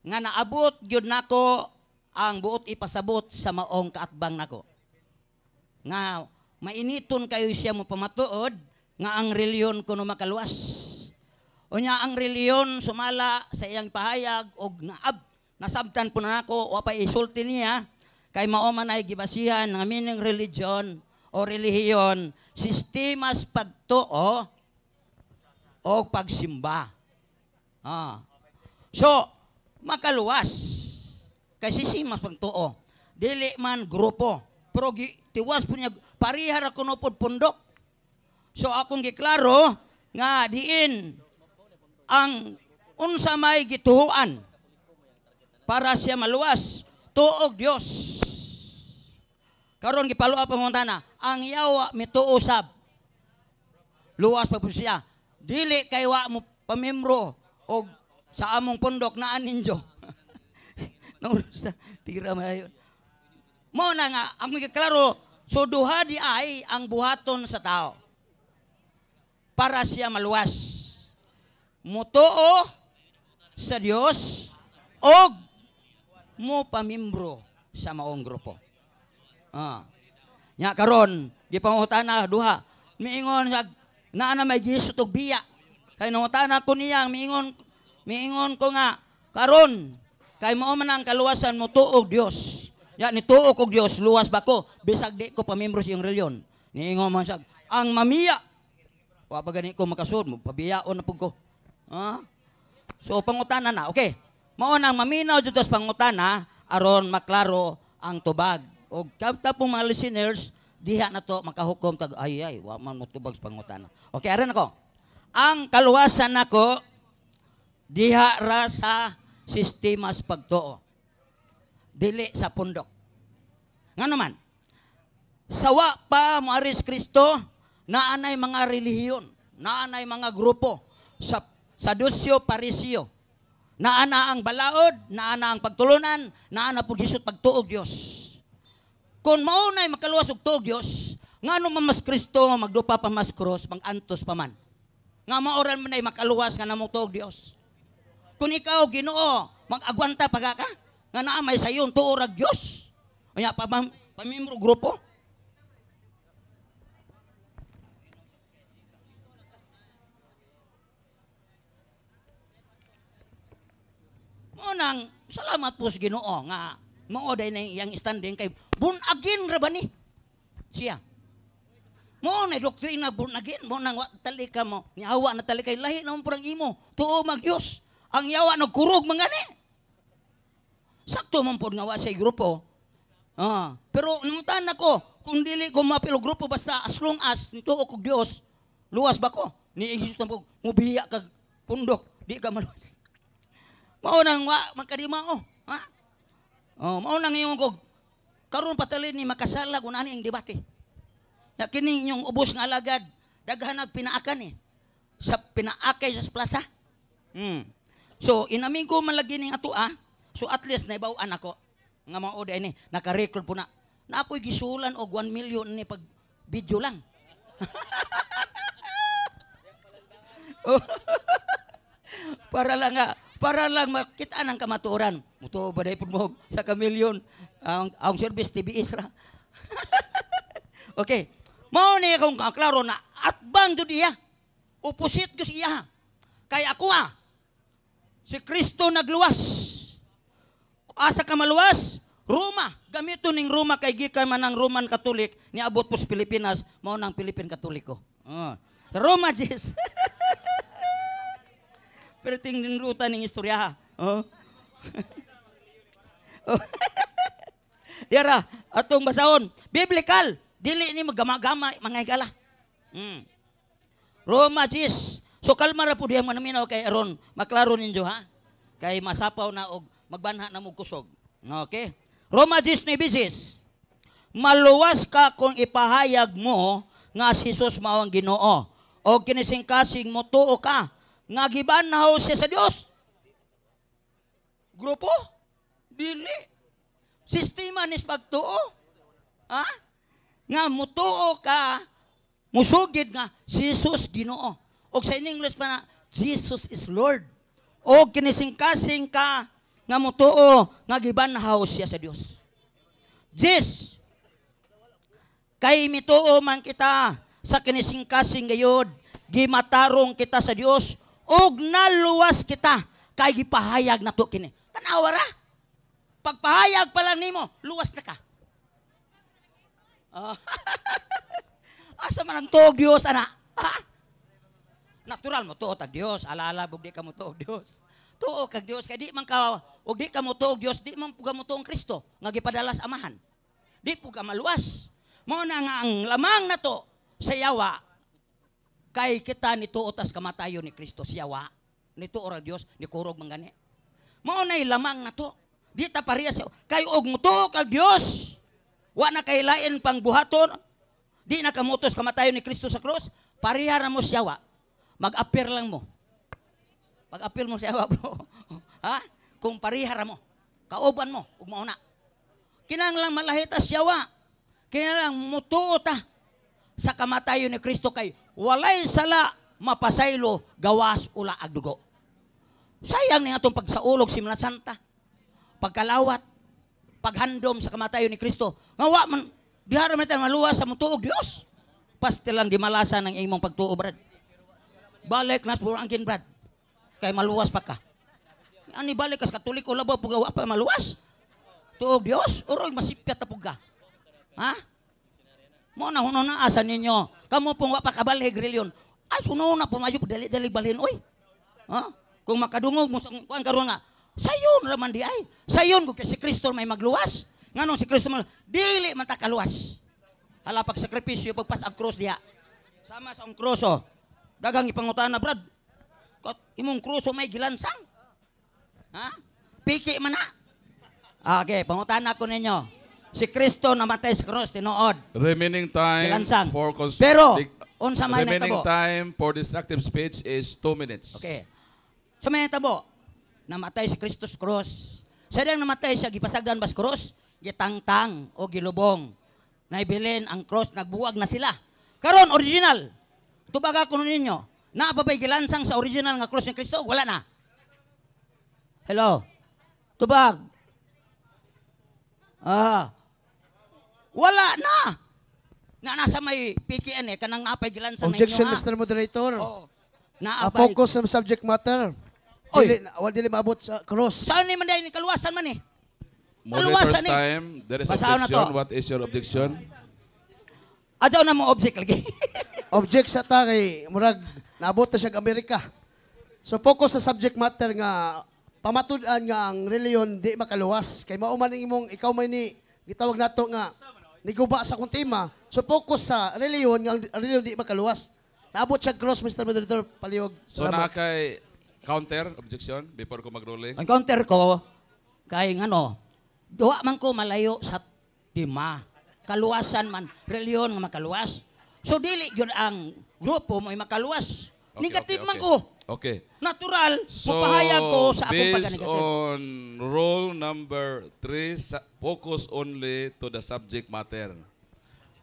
nga naabot gyud nako ang buot ipasabot sa maong kaatbang nako. Nga mainiton kayo siya mo pamatuod nga ang reliyon kuno makaluwas. Unya ang reliyon sumala sa iyang pahayag og nasabtan po na nako wa pa isulti niya kay mao man ay gibasihan ng meaning religion o relihiyon sistemas pagtuo o pagsimba. So, makaluwas. Kasi sistemas pagtuo. Dili man grupo. Pero tiwas po niya, parihar ako no pod pundok. So, akong giklaro nga diin ang unsa may gituhuan para siya maluwas tuog Dios. Karon gipaluwa pangutana, ang yawa mituusab. Luwas pa po siya. Dili kay wa mo pamembro og sa among pundok na aninjo. Tira mayon. Mo na nga ang klaro so duha di ay ang buhaton sa tao para siya maluwas. Mutuo sa Dios og mo pamembro sa maong grupo. Nya karon gipangutana duha miingon naa na may gisut og biya kay nangutana ko niya miingon ko nga karon kay mao man ang kaluwasan mo tuog Dios ya ni tuog og Dios luwas ba ko bisag di ko pamembro sa iyong reliyon niingon man siya ang mamiya wa pa gani ko makasud mo pabiyaon na pud ko so pangutana na okay mao nang maminaw jud sa pangutana aron maklaro ang tubag og tapong mga listeners diha na to makahukom tag ay wa man mo tubag sa pangutana. Okay, aron ako. Ang kaluwasan nako diha ra sa sistema sa pagtuo. Dili sa pundok. Ngano man? Sawa pa moaris Kristo naanay mga relihiyon, naanay mga grupo sa Sadusyo, Parisio. Naana ang balaod, naana ang pagtulunan, naana pud gisut pagtuog Dios. Kung maunay makaluwas og tuog Dios, ngano man mas Kristo magdupa pa mas cross, mag-antos pa man. Nga maoran man ay makaluwas nga namong tuog Dios. Kung ikaw Ginoo, mag-agwanta pa ka, nga naa may sayon tuorag Dios. Unya pamembro grupo. nang salamat po sa Ginoo nga mao day na iyang standing kay born again ra ba ni siya. Mo na doktrina born again mo nang tali ka mo niawa na tali kay lahi naman purang imo tuo mag Dios. Ang yawa nagkurog mangani. Sakto man po nga wa sa grupo. Pero namutan ako kung dili ko mapilo grupo basta as long as nituo ko Dios luwas ba ko? Ni Jesus na po mubiya kag pundok di ka maluwas. Mao nang wa makadima ha? Mao nang ingon ko karon patalin ni makasalag unani ang debate. Ya kini inyong ubos nga alagad daghan pinaakan sa pinaakay sa plaza. So inamigo man lagi ning ato so at least naibaw-an ako nga mao day ni naka-record po na ako'y gisulan og 1 million ni pag video lang. para lang makita ng kamatuoran. Muto ba day pud mo sa kamilyon ang service TBS ra. Okay. Mao ni akong klaro na atbang jud iya. Opposite jud iya. Kay ako si Kristo nagluwas. Asa ka maluwas? Roma. Gamito ning Roma kay gikan man ang Roman Catholic niabot po sa Pilipinas mao nang Philippine Katoliko. Roma Jesus. Pero tingin ruta ning istorya. Dira atong basahon. Biblical. Dili ni magama-gama mga higala. Roma Jesus. So kalma ra po diha manaminaw kay aron maklaro ninyo Kay masapaw na og magbanha na mo kusog. Okay? Roma 19:10. Maluwas ka kung ipahayag mo nga si Jesus mao ang Ginoo. O kinising-kasing mo tuo ka nga gibanhaw siya sa Dios. Grupo? Dili. Sistema nis pagtuo. Nga mutuo ka musugid nga si Jesus Ginoo. O sa English pa na Jesus is Lord. O kinising-kasing ka nga mutuo nga gibanhaw siya sa Dios. Jis kay mituo man kita sa kinising-kasing gayod, gimatarong kita sa Dios ug naluwas kita kay gipahayag nato kini. Tanawa ra. Pagpahayag pa lang nimo, luwas na ka. Asa man ang tuog Dios ana? Natural mo tuo tag Dios, alaala bug di ka mo tuog Dios. Tuo kag Dios kay di man ka og di ka mo tuog Dios, di man puga mo tuong Kristo nga gipadala sa amahan. Di puga maluwas. Mao na nga ang lamang nato sa yawa kay kita nituo tas kamatayon ni Kristo sa yawa. Nituo ra Dios ni kurog man gani. Mao nay lamang nato. Di ta parehas kay og mutuo kag Dios. Wa na kay lain pang buhaton. Di na kamutos kamatayon ni Kristo sa krus. Pareha ra mo sa yawa. Mag-appear lang mo. Pag-appeal mo siya, bro. Kung parihara mo, kauban mo, ug mao na. Kinahanglan malahita siyawa. Kinahanglan mutuo ta sa kamatayon ni Kristo kay walay sala mapasaylo gawas ula ag dugo. Sayang ni atong pagsaulog Simana Santa. Pagkalawat, paghandom sa kamatayon ni Kristo. Nga wa man dihara man tayo maluwas sa mutuo Dios. Pastilang di malasa ng imong pagtuo, brad. Balik nas puro angkin, brad. Kay maluwas pa ka. Ani balik kas Katoliko labaw pugawa pa maluwas. Tuog Dios, uroy masipyat ta puga. Mo na huno na asa ninyo. Kamo pong wa pa kabalhig reliyon. Ay suno na pumayo dali balhin oy. Kung makadungog mo sa kuan karon nga. Sayon ra man di ay. Sayon ko kay si Kristo may magluwas. Nganong si Kristo dili man ta kaluwas. Hala pag sakripisyo pagpas ang cross diha. Sama sa ang cross dagang ipangutana brad. Imong kruso may gilansang. Piki man na. Okay, pangutana ko ninyo. Si Kristo namatay sa krus tinuod. Remaining time gilansang. for Pero unsa may remaining natabo? time for destructive speech is 2 minutes. Okay. Sa may natabo, namatay si Kristo sa krus. Sa diyang namatay siya gipasagdan bas krus, gitangtang o gilubong. Naibilin ang krus, nagbuwag na sila. Karon original. Tubaga ko ninyo. Naababay gilansang sa original nga cross ni Kristo? Wala na. Hello? Tubag. Wala na. Nga nasa may PKN kanang naapay gilansang Objection, na inyo Mr. Moderator. naapay. Focus on subject matter. Oy. Dili maabot sa cross. Saan ni man dahil ni kaluwasan man eh? Moderator's Kaluwasan eh. time. There is Basahan na objection. to. What is your objection? Adaw na mo object lagi. Object sa ta kay murag naabot na siya sa Amerika. So focus sa subject matter nga pamatud-an nga ang reliyon di makaluwas. Kay mao man ang imong ikaw may ni gitawag nato nga niguba sa kung tema. So focus sa reliyon nga ang reliyon di makaluwas. Naabot siya cross, Mr. Moderator, paliwag. So na Salamat. kay counter objection before ko mag-ruling. Ang counter ko, kay ano, duwa man ko malayo sa tema. Kaluwasan man, reliyon nga makaluwas. So dili yun ang grupo mo makaluwas. Negative man ko. Okay. Natural, So, mupahayag ko sa akong based pagka-negative. on rule number 3, focus only to the subject matter.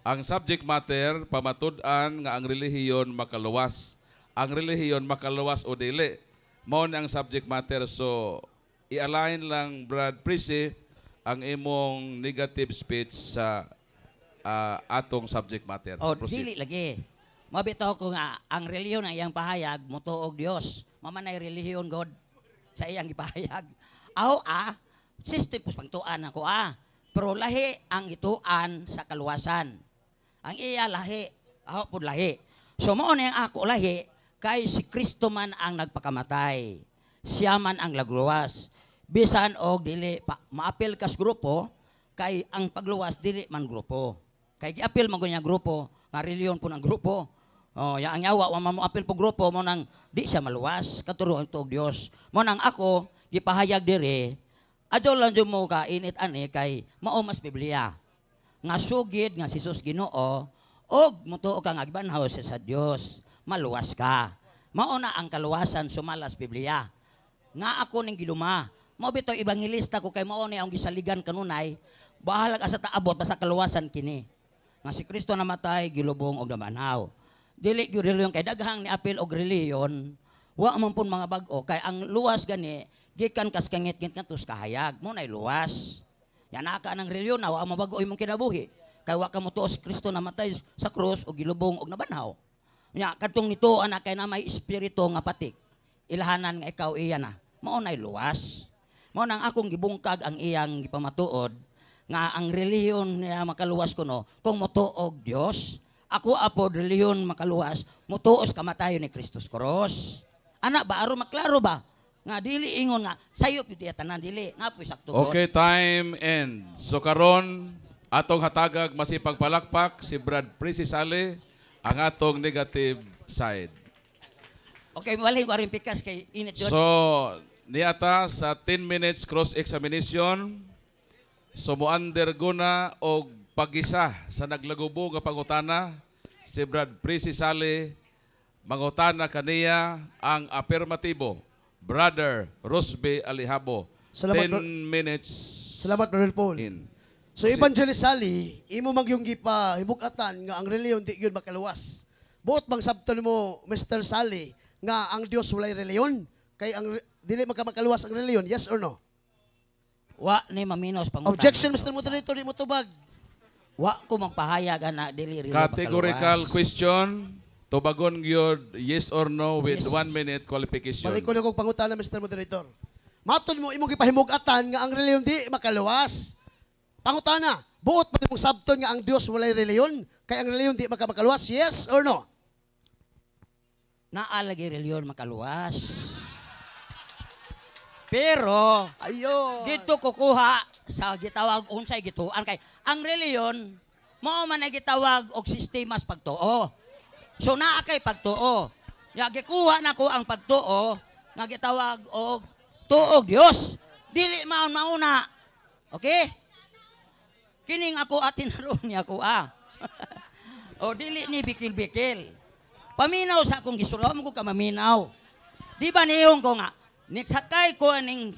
Ang subject matter, pamatud-an nga ang relihiyon makaluwas. Ang relihiyon makaluwas o dili. Mao na ang subject matter. So, i-align lang, Brad Prissy, ang imong negative speech sa atong subject matter. O, Proceed. dili lagi. Mabitaw ko nga, ang reliyon ang iyang pahayag, mutuog Dios. Mamanay relihiyon, God, sa iyang ipahayag. Aho, system pus pangtuan ako, Pero lahi ang ituan sa kaluwasan. Ang iya lahi, aho po lahi. So, mo na yung ako lahi, kay si Kristo man ang nagpakamatay. Siya man ang lagluwas. Bisan og dili, maapil kas grupo, kay ang pagluwas, dili man grupo. Kay giapil man niya grupo, nga reliyon po ng grupo. Oh, ya ang yawa wa mo apil po grupo mo nang di siya maluwas katuruan tuog Dios. Mo nang ako gipahayag diri adto lang jud mo ka init ani kay mao mas Biblia. Nga sugid nga si Jesus Ginoo og mutuo ka nga gibanhaw sa Dios, maluwas ka. Mao na ang kaluwasan sumalas Biblia. Nga ako ning giluma, mao bitaw ebanghelista ko kay mao ni ang gisaligan kanunay, bahalag asa taabot basta kaluwasan kini. Nga si Kristo namatay gilubong og nabanhaw. Dili gyud reliyon kay daghang ni apil og reliyon, wa man pun mga bag-o kay ang luwas gani gikan kas kangit-ngit ngadto sa kahayag mo nay luwas. Yan naka ng reliyon na wa mo bag-o imong kinabuhi. Kay wa ka mo tuos Kristo namatay sa krus og gilubong og nabanhaw. Nya kadtong nito ana kay na may espiritu nga patik. Ilahanan nga ikaw iya na. Mao nay luwas. Mao nang akong gibungkag ang iyang gipamatuod nga ang reliyon niya makaluwas kuno kung motuog Dios. Ako apo reliyon makaluwas, mutuos kamatayon ni Kristus Koros. Ana ba aron maklaro ba? Nga dili ingon nga sayo piti tanan dili napoy sakto. Okay, time end. So karon atong hatagag masipag palakpak si Brad Prissy Sale ang atong negative side. Okay, wala ko rin pikas kay init yun. So niata sa 10 minutes cross examination. So mo undergo na og pag-isa sa naglagubo nga pangutana si Brad Prissy Sale mangutana kaniya ang afirmatibo. Brother Rosby Alihabo. Salamat, 10 minutes Salamat, Brother Paul. in. So Evangelist Sally, imo magyong gipa hibuk-atan nga ang reliyon di gyud makaluwas. Buot bang sabton mo Mr. Sally nga ang Dios walay reliyon kay ang dili makaluwas ang reliyon, yes or no? Wa ni maminos pangutan. Objection, Mr. Moderator, di mo tubag. Wa ko magpahayag na dili reliyon Categorical makaluwas. question. Tubagon gyud yes or no with Yes. 1 minute qualification. Balik ko na kong pangutana, Mr. Moderator. Matod mo imong gipahimug-atan nga ang reliyon di makaluwas. Pangutana, buot pa mong sabton nga ang Dios walay reliyon kay ang reliyon di makaluwas, yes or no? Naalagi reliyon makaluwas. Pero Ayo. dito kukuha sa gitawag unsay gituan kay ang reliyon mao man ay gitawag og sistemas pagtuo. So naa kay pagtuo. Ya gikuha nako ang pagtuo nga gitawag og tuog Dios. Dili mauna. Okay? Kining ako atin naron niya ko O dili ni bikil-bikil. Paminaw sa akong gisulam ko ka maminaw. Di ba niyong ko nga niksakay ko aning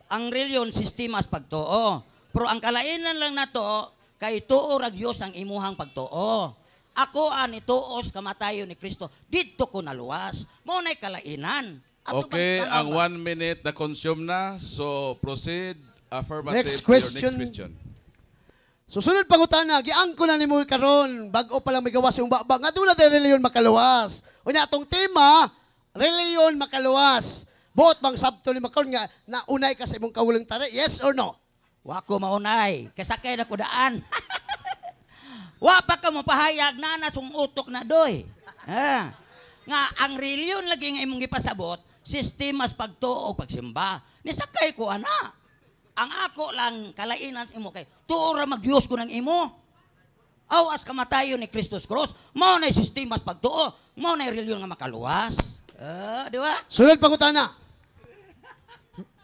ang reliyon sistemas pagtuo. Pero ang kalainan lang nato kay tuo ra Dios ang imuhang pagtuo. Ako ani tuos kamatayo ni Kristo. Dito ko naluwas. Mo nay kalainan. Ato Okay, bang ang tanaw ba? 1 minute na consume na. So proceed. Affirmative Next to your question. next question. Susunod pangutana, giangko na nimo karon, bag-o pa lang may gawas yung babag. Nga doon na reliyon makaluwas. O niya, atong tema, reliyon makaluwas. Buot bang sabto ni makaron nga naunay ka sa imong kaulang tari? Yes or no? Wa ko maunay, kasakay na ko daan. Wa pa ka mo pahayag na nasong utok na doy. Ha? Nga ang reliyon lagi nga imong gipasabot, sistemas pagtuo pagsimba. Nisakay ko ana. Ang ako lang kalainan sa imo kay tuo ra magdios ko ng imo. Awas kamatayon ni Kristus Cross, mao na sistemas pagtuo, mao na reliyon nga makaluwas. Di ba? Sunod pangutana.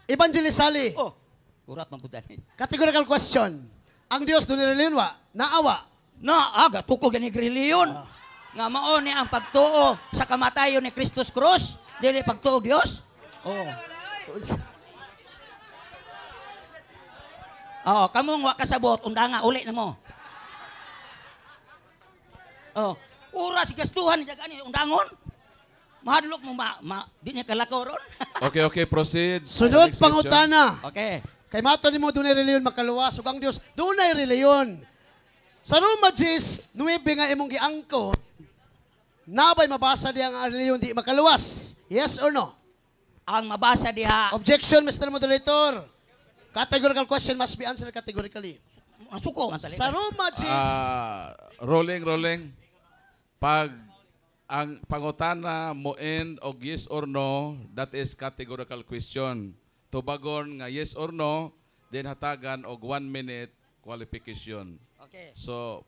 Evangelist Sally. Oh, kurat man pud ani. Categorical question. Ang Dios doon reliyon wa? Naawa? Aga tukog gani reliyon. Nga mao ni ang pagtuo sa kamatayon ni Kristus Cross, dili pagtuo Dios. Oh. Oh, kamong wa kasabot undanga uli na mo. Oh, ura si gastuhan ni jagani undangon. Mahadlok mo di niya kalakaw ron. Okay, proceed. Sunod Next question. pangutana. Okay. Kay mato nimo dunay reliyon makaluwas ug ang Dios dunay reliyon. Sa Roma 10:9 nga imong giangko, nabay mabasa diha nga ang reliyon di makaluwas? Yes or no? Ang mabasa diha, Objection, Mr. Moderator. Categorical question must be answered categorically. masuko man Sa Roma 10, Rolling. Pag ang pangutana mo end og yes or no, that is categorical question. Tubagon nga yes or no, then hatagan og 1 minute qualification. Okay. So,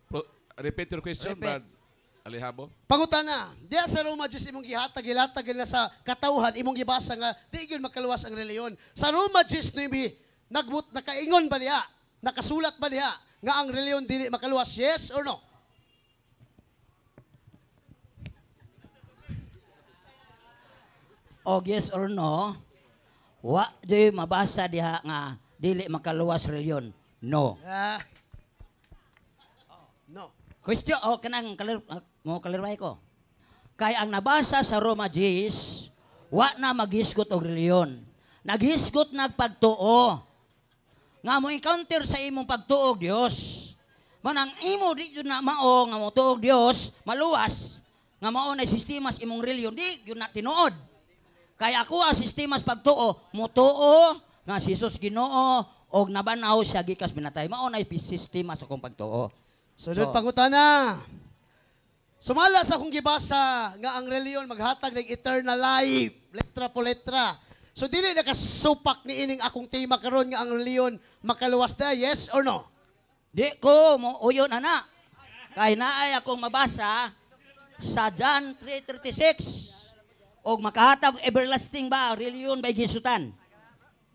repeat your question, Repeat. Brad Alejabo. pangutana, diya sa Roma 10 imong gihatag na sa katawhan imong gibasa nga di gyud makaluwas ang reliyon. Sa Roma 10:9 nakaingon ba diha? Nakasulat ba diha nga ang reliyon dili makaluwas? Yes or no? Og yes or no, wa di mabasa diha nga dili makaluwas reliyon. No. No. Question kanang mo kalirway ko. Kay ang nabasa sa Roma 10, wa na maghisgot og reliyon. Naghisgot nagpagtuo. Nga mo encounter sa imong pagtuo og Dios. Manang imo di yun na mao nga mo tuog Dios, maluwas. Nga mao na sistema sa imong reliyon, di yun na tinuod. Kaya ako ang sistemas pagtuo, mutuo nga si Jesus Ginoo og nabanaw siya gikas binatay. Mao na sistema sa akong pagtuo. Sunod pangutana. Sumala sa akong gibasa nga ang reliyon maghatag ng eternal life, letra po letra. So dili nakasupak ni ining akong tema karon nga ang reliyon makaluwas na, yes or no? Di ko mo uyon ana. Kay naay akong mabasa sa John 3:36. Og makahatag everlasting ba reliyon by gisutan.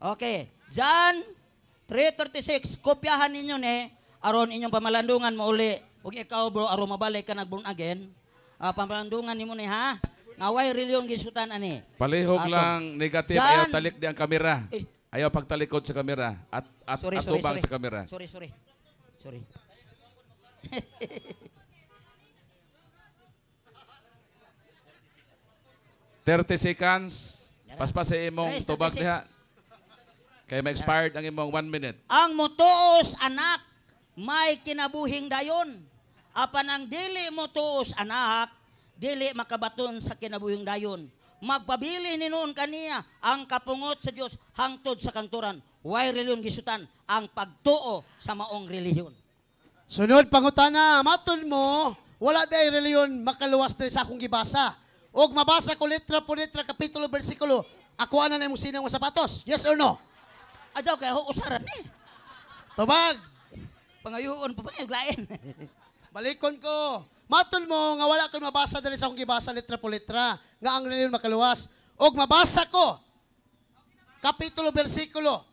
Okay, John 3:36, kopyahan ninyo ni aron inyong pamalandungan mo uli. Ug ikaw bro aron mabalik ka nag-born again. Pamalandungan nimo ni ha. Nga way reliyon gisutan ani. Palihog Ato. lang negative, Jan. ayaw talik di ang kamera. Eh. Ayaw pagtalikod sa kamera. At atubang sa kamera. Sorry. 30 seconds. Paspas sa imong Rest, tubag 36. diha. Kaya ma-expired ang imong 1 minute. Ang motuos anak may kinabuhing dayon. Apan ang dili motuos anak, dili makabaton sa kinabuhing dayon. Magpabili ni noon kaniya ang kapungot sa Dios hangtod sa kanturan. Way reliyon gisutan ang pagtuo sa maong reliyon. Sunod pangutana, matun mo, wala day reliyon makaluwas na sa akong gibasa. Og mabasa ko letra po letra, kapitulo, bersikulo, ako na imong sinang sapatos. Yes or no? Adyaw kay usaran ni. Tubag. Pangayuon pa ba yung lain? Balikon ko. Matun mo nga wala ko mabasa dali sa akong gibasa letra po letra nga ang reliyon makaluwas. Og mabasa ko kapitulo, bersikulo.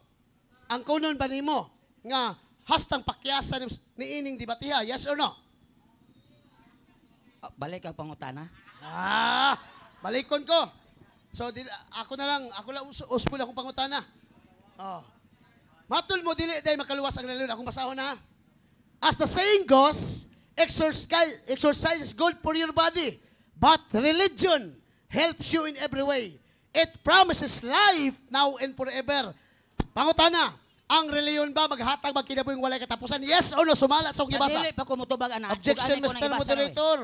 Ang kunon ba nimo nga hastang pakyasan ni ining debatiha? Yes or no? Balik ang pangutana. Balikon ko. So ako lang usbol akong pangutana. Oh. Matul mo dili day makaluwas ang reliyon. Akong basahon na. As the saying goes, exercise is good for your body, but religion helps you in every way. It promises life now and forever. Pangutana, ang reliyon ba maghatag magkinabuhing walay katapusan? Yes or no? Sumala sa akong Sa gibasa. dili pa ko mutubag anak. Objection, Ug ani ko Mr. nang ibasa, Moderator.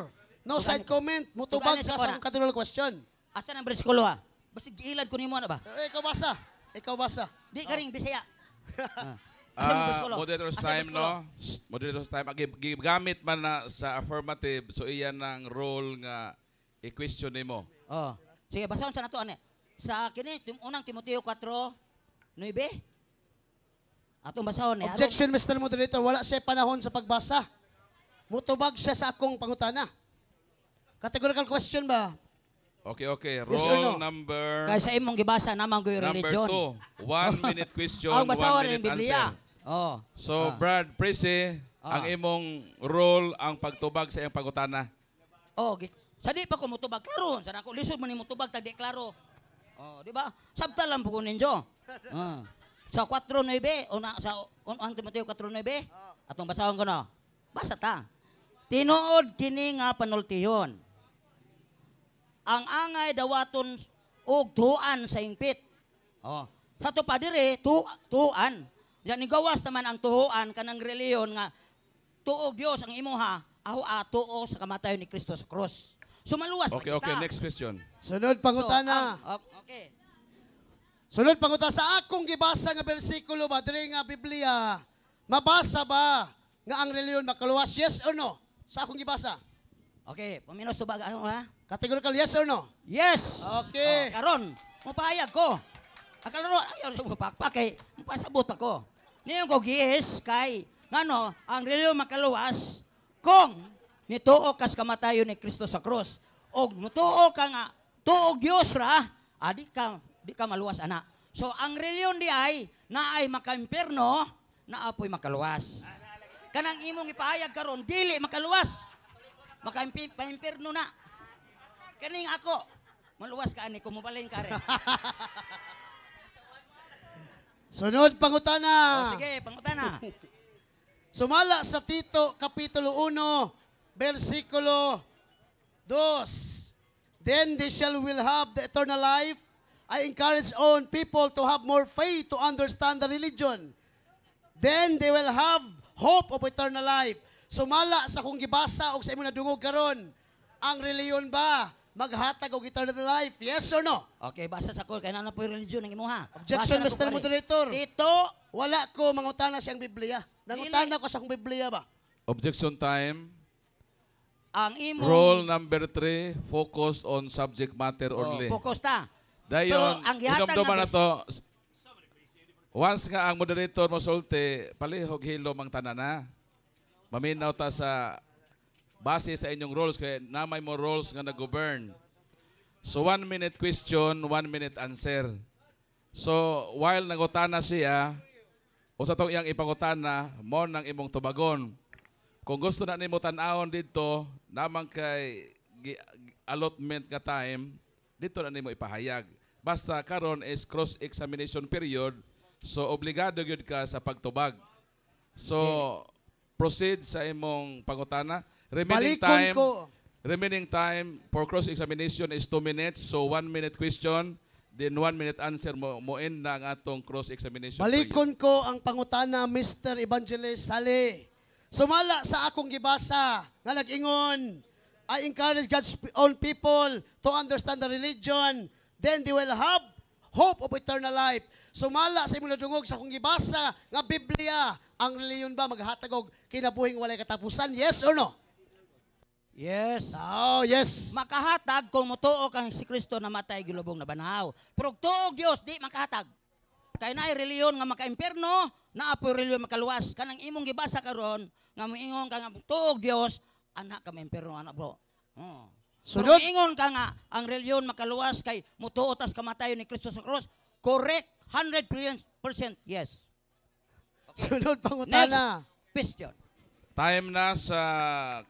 No Ug side ani- comment. Mutubag ani sa sa akong categorical question. Asa nang bersikulo ha? Basta giilad ko nimo na ba? Ikaw basa. Ikaw basa. Di ka ring Bisaya. Asa mo, Boss Kolo? Moderator's Asa, time, Boss Kolo? no? Moderator's time. Gigamit man na sa affirmative, so iyan ang role nga i-question nimo. Oh. Sige, basahon sa nato ani. Sa kini unang Timoteo 4:9. Atong basahon ni. Objection, Mr. Moderator. Wala siya panahon sa pagbasa. Mutubag siya sa akong pangutana. Categorical question ba? Okay. Yes or Role no? number Kaya sa imong gibasa namang ko number religion. 2. 1 minute question, Ang 1 basahon ni minute Biblia. answer. Oh. So, Brad Prese, ang imong role ang pagtubag sa iyang pangutana. Oh, sa di pa ko mutubag klaro. Sa nako lisod man ni mutubag tag di klaro. Oh, di ba? Sabta lang po ko ninyo. Sa 4:9 una sa ang Timoteo 4:9. Atong basahon ko na. Basa ta. Tinuod kini nga panultihon. Ang angay dawaton og tuan sa ingpit. Oh, sa to pa dire tuan. Yan ni gawas naman ang tuhuan kanang reliyon nga tuog Dios ang imuha, aho tuo sa kamatayon ni Kristo sa krus. Sumaluwas na Okay, kita. next question. Sunod pangutana. Okay. Sunod pangutana sa akong gibasa nga bersikulo ba diri nga Biblia. Mabasa ba nga ang reliyon makaluwas? Yes or no? Sa akong gibasa. Okay, paminos tubag ano ha? Categorical yes or no? Yes. Okay. Karon, mupayag ko. Akalaro ayaw mo pakpak kay mapasabot ako. Niyo ko yes kay ngano ang reliyon makaluwas kung nituo kas kamatayon ni Kristo sa krus. Og mutuo ka nga tuog Dios ra, di ka maluwas ana. So ang reliyon di ay naay maka-impierno, naapoy makaluwas. Kanang imong ipahayag karon dili makaluwas. Maka-impierno na. Kaning ako maluwas ka ani kung mubalin ka rin. Sunod pangutana. Sige, pangutana. Sumala sa Tito Kapitulo 1, versikulo 2. Then they shall will have the eternal life. I encourage all people to have more faith to understand the religion. Then they will have hope of eternal life. Sumala sa kung gibasa o sa imo nadungog karon, ang reliyon ba maghatag og eternal life? Yes or no? Okay, basa sa ko kay nana po yung religion ng imuha. Objection, Basa na ko, Mr. pare. Moderator. Tito, Wala ko mangutana siyang Biblia. Nangutana ko sa akong Biblia ba? Objection time. ang imong Role number 3, focus on subject matter only. focus ta. Dayon, Pero ang gihatag hinumduman na- na to, once nga ang moderator mosulti, palihog hilom ang tanana. Maminaw ta sa base sa inyong roles, kaya namay mo roles nga nag-govern. So 1 minute question, 1 minute answer. So while nangutana siya, o sa itong iyang ipangutana, mo nang imong tubagon. Kung gusto na nimo tan-awon dito, namang kay allotment nga time, dito na nimo ipahayag. Basta karon is cross-examination period, so obligado gyud ka sa pagtubag. So proceed sa imong pangutana. Balikon ko. Remaining time for cross-examination is 2 minutes. So 1 minute question, then 1 minute answer mo end na ang atong cross-examination. Balikon ko ang pangutana, Mr. Evangelist Sale. Sumala sa akong gibasa nga nag-ingon, I encourage God's own people to understand the religion, then they will have hope of eternal life. Sumala sa imong nadungog sa akong gibasa nga Biblia, ang reliyon ba maghatag og kinabuhing walay katapusan? Yes or no? Yes. Oh, yes. Makahatag kung mutuo kang si Kristo na matay gilubong na banahaw. Pero tuog Dios di makahatag. Kay naay reliyon nga maka-impierno, naapoy reliyon makaluwas. Kanang imong gibasa karon nga moingon ka nga tuog Dios, anak ka ma-impierno anak bro. Oh. Sunod. Pero moingon ka nga ang reliyon makaluwas kay mutuo tas kamatayon ni Kristo sa cross. Correct 100% yes. Sunod Next pangutana. question. Time na sa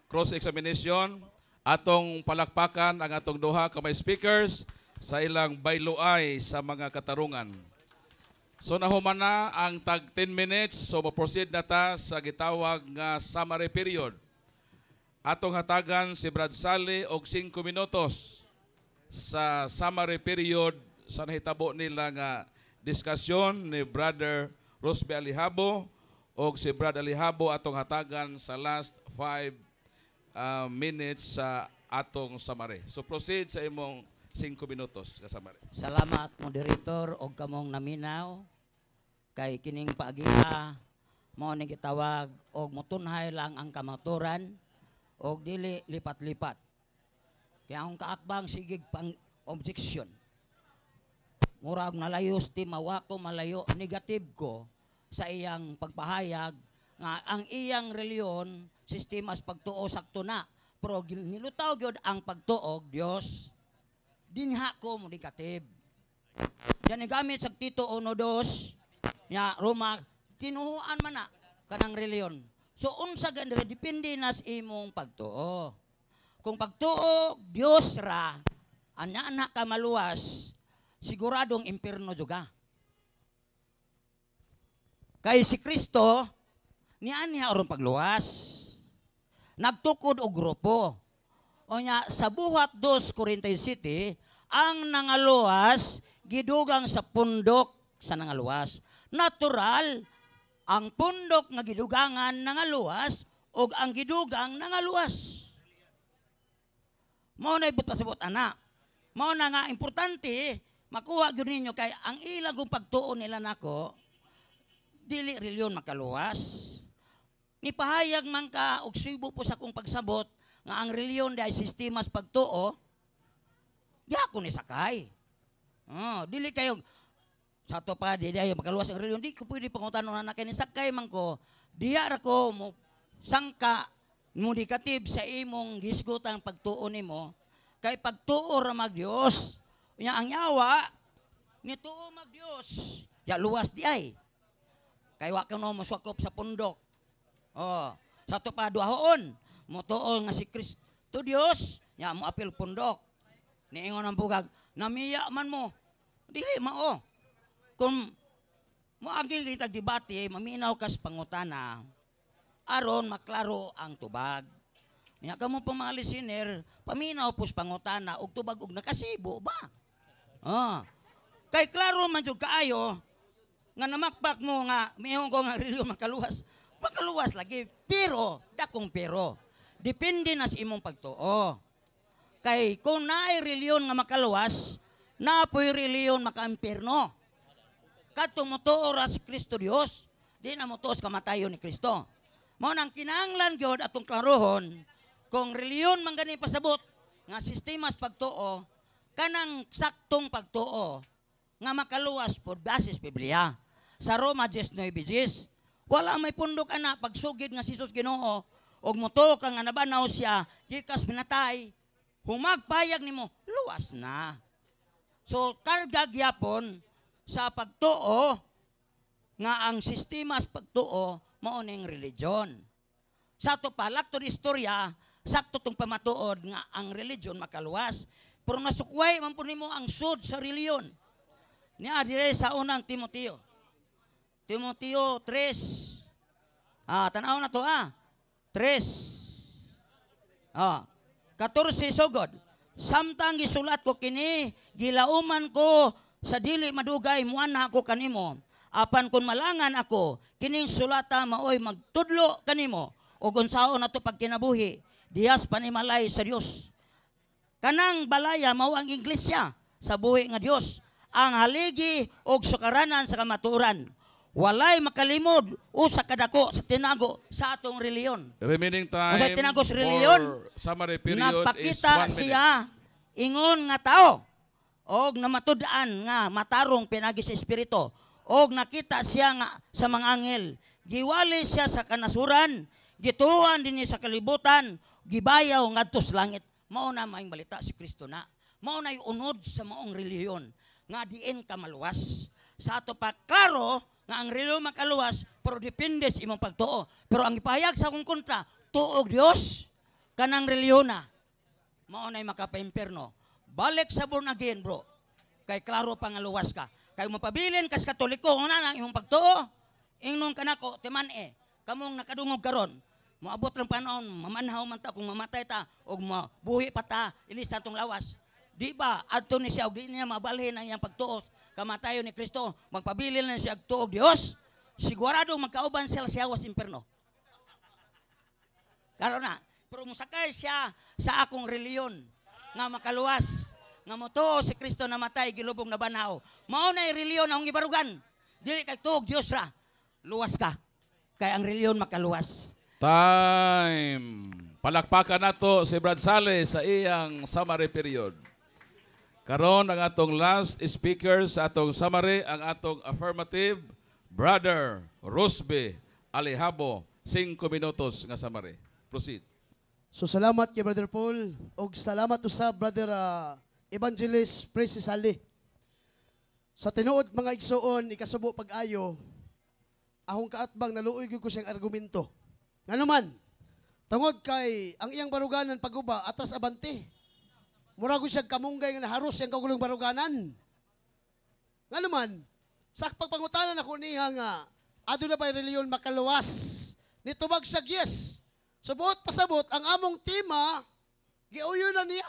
cross-examination. Atong palakpakan ang atong duha ka may speakers sa ilang bayloay sa mga katarungan. So nahuman na ang tag 10 minutes. So ma-proceed na ta sa gitawag nga summary period. Atong hatagan si Brad Sally og 5 minutos sa summary period sa nahitabo nila nga diskusyon ni Brother Rosby Alihabo o si Brad Alihabo atong hatagan sa last 5 minutes sa atong summary. So proceed sa imong 5 minutos kasama rin. Salamat moderator og kamong naminaw kay kining paagiha mo ni gitawag og motunhay lang ang kamaturan og dili lipat-lipat. Kaya ang kaakbang sigig pang objection. Murag nalayos ti mawako malayo negative ko sa iyang pagpahayag nga ang iyang reliyon sistemas pagtuo sakto na pero nilutaw gyud ang pagtuog Dios dinha ko mo negative. Yan gamit sa Tito 1:2 nya Roma tinuhuan man na kanang reliyon. So unsa ganda depende nas imong pagtuo. Kung pagtuo Dios ra ana ka maluwas siguradong impierno juga. Kay si Kristo niya aron pagluwas. Nagtukod og grupo. O nya sa buhat 2 Corinthians City ang nangaluwas gidugang sa pundok sa nangaluwas. Natural ang pundok nga gidugangan nangaluwas ug ang gidugang nangaluwas. Mao na ibut pasabot ana. Mao na nga importante makuha gyud ninyo kay ang ilang pagtuo nila nako dili reliyon makaluwas. Nipahayag man ka og subo po sa kong pagsabot nga ang reliyon day sistemas pagtuo di ako ni sakay. Dili kayo sa to pa di ay makaluwas ang reliyon di ko pwede pangutanon na kay ni sakay man ko diya ra ko mo sangka mo negative sa imong gisgutan pagtuo nimo kay pagtuo ra mag Dios nya ang yawa nituo mag Dios ya luwas di ay kay wa ka no maswakop sa pundok sa to pa duahon mo tuo nga si Kristo Dios nya mo apil pundok niingon ang bugag namiya man mo dili mao kung moagi kita debate maminaw kas pangutana aron maklaro ang tubag. Nya kamo pa mga listener, paminaw pus pangutana og tubag og nakasibo ba? Kay klaro man jud kaayo nga namakpak mo nga mihong ko nga reliyon makaluwas. Makaluwas lagi pero dakong pero depende na sa imong pagtuo. Kay kung naay reliyon nga makaluwas, napoy reliyon makaimperno. Kadtong motuo ra si Kristo Dios, di na motuos kamatayon ni Kristo. Mao nang kinahanglan gyud atong klarohon kung reliyon man gani pasabot nga sistemas pagtuo kanang saktong pagtuo nga makaluwas pod basis Biblia. Sa Roma 19:10 wala may pundok ana pagsugid nga si Jesus Ginoo og motuo ka nga nabanaw siya gikas pinatay humagpayag nimo luwas na. So karga gyapon sa pagtuo nga ang sistemas pagtuo mao ning religion. Sa to pa lakto istorya sakto tong pamatuod nga ang religion makaluwas. Pero nasukway man po nimo ang sud sa reliyon. Niya dire sa unang Timoteo. Timoteo 3. Tanaw na to 3. 14 sugod. Samtang gisulat ko kini gilauman ko sa dili madugay muana ako kanimo apan kun malangan ako kining sulata maoy magtudlo kanimo ug unsaon nato pagkinabuhi diyas panimalay sa Dios kanang balaya mao ang iglesia sa buhi nga Dios ang haligi ug sukaranan sa kamaturan walay makalimod usa kadako sa tinago sa atong reliyon. Remaining time sa tinago sa reliyon summary period nagpakita is 1 minute. siya ingon nga tao og namatud-an nga matarong pinagi sa espiritu og nakita siya nga sa mga anghel giwali siya sa kanasuran gituan dinhi sa kalibutan gibayaw ngadto sa langit mao na maayong balita si Kristo na mao na unod sa maong reliyon nga diin ka maluwas sa ato pa klaro nga ang reliyon makaluwas pero depende sa imong pagtuo pero ang ipahayag sa akong kontra tuog Dios kanang reliyon na mao na makapaimperno. Balik sa born again, bro. Kay klaro pangaluwas ka. Kay mapabilin kas Katoliko, una nang imong pagtuo. Ingnon kanako timan kamong nakadungog karon. Moabot lang panahon, mamanhaw man ta kung mamatay ta og mabuhi pa ta ilis ta tong lawas. Di ba adto ni siya og di niya mabalhin ang iyang pagtuo kamatayon ni Kristo. Magpabilin na siya og tuog Dios. Sigurado magkauban sila sa awas imperno. Karon na, pero musakay siya sa akong reliyon nga makaluwas. nga motuo si Kristo namatay gilubong na banaw. Mao na reliyon ang gibarugan. Dili kay tuog Dios ra. Luwas ka. Kay ang reliyon makaluwas. Time. Palakpakan nato si Brad Sale sa iyang summary period. Karon ang atong last speaker sa atong summary, ang atong affirmative, Brother Rosby Alihabo. 5 minutos nga summary. Proceed. So salamat kay Brother Paul og salamat usab Brother Evangelist Presi Sali. Sa tinuod mga igsoon ikasubo pag-ayo ahong kaatbang naluoy gyud ko siyang argumento. Nganuman tungod kay ang iyang baruganan paguba atras abante. Mura gyud siya kamunggay nga naharos siyang kagulong baruganan. Nganuman sa pagpangutanan ako niya nga aduna bay reliyon makaluwas. Nitubag siya yes. Subot pasabot ang among tema giuyo na niya.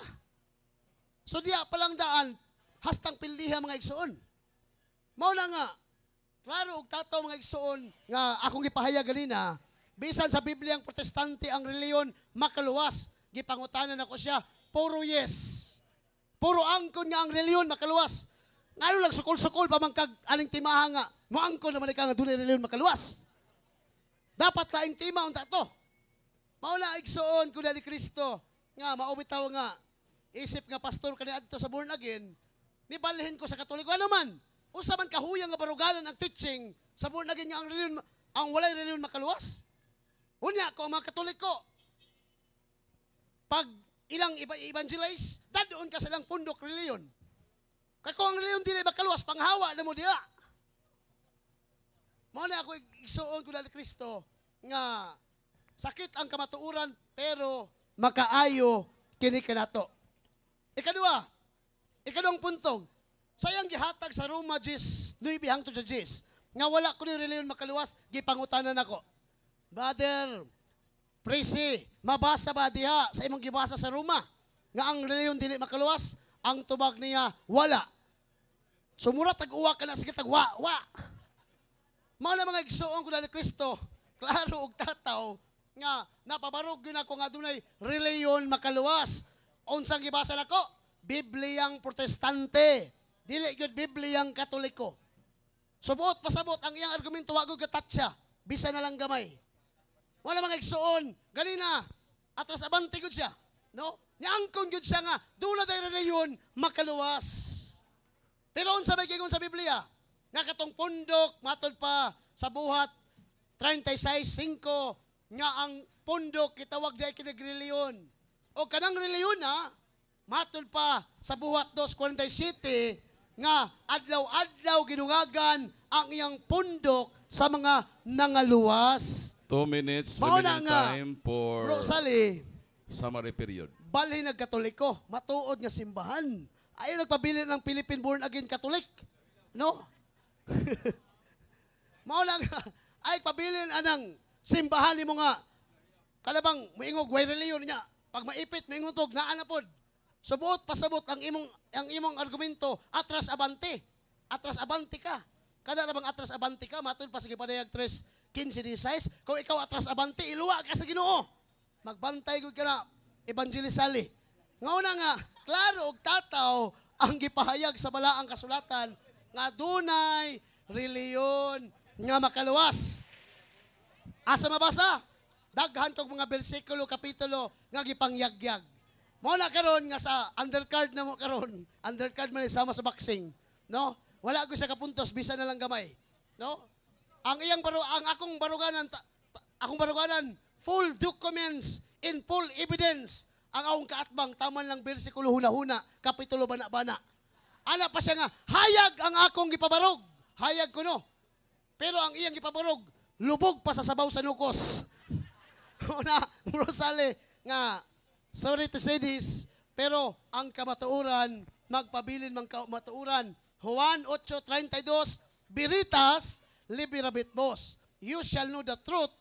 So diya palang daan hastang pildiha mga igsoon. Mao na nga klaro og tataw mga igsoon nga akong gipahayag ganina bisan sa Bibliang Protestante ang reliyon makaluwas. Gipangutanan ako siya puro yes. Puro angkon nga ang reliyon makaluwas. Ngano lang sukol-sukol pa man kag aning timaha nga moangkon naman ka nga dunay reliyon makaluwas. Dapat laing tima unta to. Mao na igsoon kuda ni Kristo nga maubitaw nga isip nga pastor kani adto sa born again nibalhin ko sa Katoliko naman usa man kahuyang nga baruganan ang teaching sa born again nga ang reliyon ang walay reliyon makaluwas. Unya ko mga Katoliko pag ilang evangelize dadon ka sa ilang pundok reliyon. Kay kung ang reliyon dili makaluwas panghawa na mo diha. Mao na ako igsuon kuda ni Kristo nga sakit ang kamatuuran pero makaayo kini kanato. Ikaduhang puntong, sayang gihatag sa Roma 10, 9 hangtod sa 10, nga wala ko ni reliyon makaluwas, gipangutanan ako. Brother, Presi, mabasa ba diha sa imong gibasa sa Roma, nga ang reliyon dili makaluwas, ang tubag niya, wala. Sumura tag-uwa ka na, sige tag-wa. Mga na mga igsoon ko na ni Kristo, klaro og tataw, nga napabarog yun ako nga dunay reliyon makaluwas. Unsang gibasa nako? Bibliyang Protestante. Dili gyud Bibliyang Katoliko. Subuot pasabot ang iyang argumento wa gyud katatsa, bisa na lang gamay. Wala mga igsoon, ganina atras abante gyud siya, no? Niangkon gyud siya nga dula day reliyon makaluwas. Pero unsa may giingon sa Biblia? Nga katong pundok matod pa sa buhat 36:5 nga ang pundok kitawag day kinig reliyon. O kanang reliyon na, matol pa sa buhat 2:47 nga adlaw-adlaw ginungagan ang iyang pundok sa mga nangaluwas. 2 minutes Mauna remaining nga, time for Bro Sally, summary period. balhin ng Katoliko, matuod nga simbahan. Ayaw nagpabili ng Philippine born again Catholic. No? Mauna nga, ay pabilin anang simbahan ni mo nga. Kalabang, maingog, way reliyon niya. Pag maipit, maingutog, naanapod. Subuot, pasabot ang imong argumento, atras abante. Atras abante ka. Kada na bang atras abante ka, matod pa sige padayag 3:15-16. Kung ikaw atras abante, iluwa ka sa Ginoo. Magbantay gud ka na, evangelisali. Ngauna nga, klaro og tataw ang gipahayag sa balaang kasulatan nga dunay reliyon nga makaluwas. Asa mabasa? Daghan tong mga bersikulo, kapitulo nga gipangyagyag. Mao na karon nga sa undercard na mo karon, undercard man sama sa boxing, no? Wala ko sa kapuntos bisa na lang gamay, no? Ang akong baruganan full documents in full evidence. Ang akong kaatbang taman lang bersikulo huna-huna, kapitulo bana-bana. Ana pa siya nga hayag ang akong gipabarog. Hayag ko no. Pero ang iyang gipabarog lubog pa sa sabaw sa nukos. Una, Rosale, nga, sorry to say this, pero ang kamatuuran, magpabilin mang kamatuuran. Juan 8:32, Biritas, liberabit vos. You shall know the truth,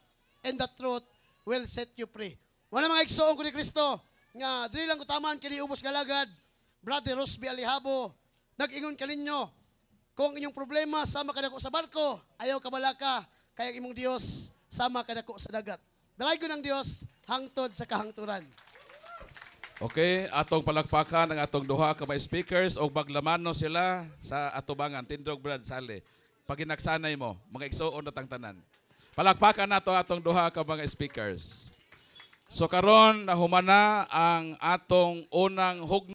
and the truth will set you free. Wala mga igsoon ko ni Kristo, nga, dili lang kutaman, kini ubos galagad, Brother Rosby Alihabo, nag-ingon ka ninyo, kung inyong problema, sama ka dako sa barko, ayaw kabalaka, kaya imong Dios, sama ka dako sa dagat. Dalay ko ng Diyos, hangtod sa kahangturan. Okay, atong palakpakan ang atong duha ka mga speakers o maglamano sila sa atubangan. Tindog Brad Sale. Paginaksanay mo, mga igsoon na tanan. Palakpakan nato atong duha ka mga speakers. So karon nahumana ang atong unang hugno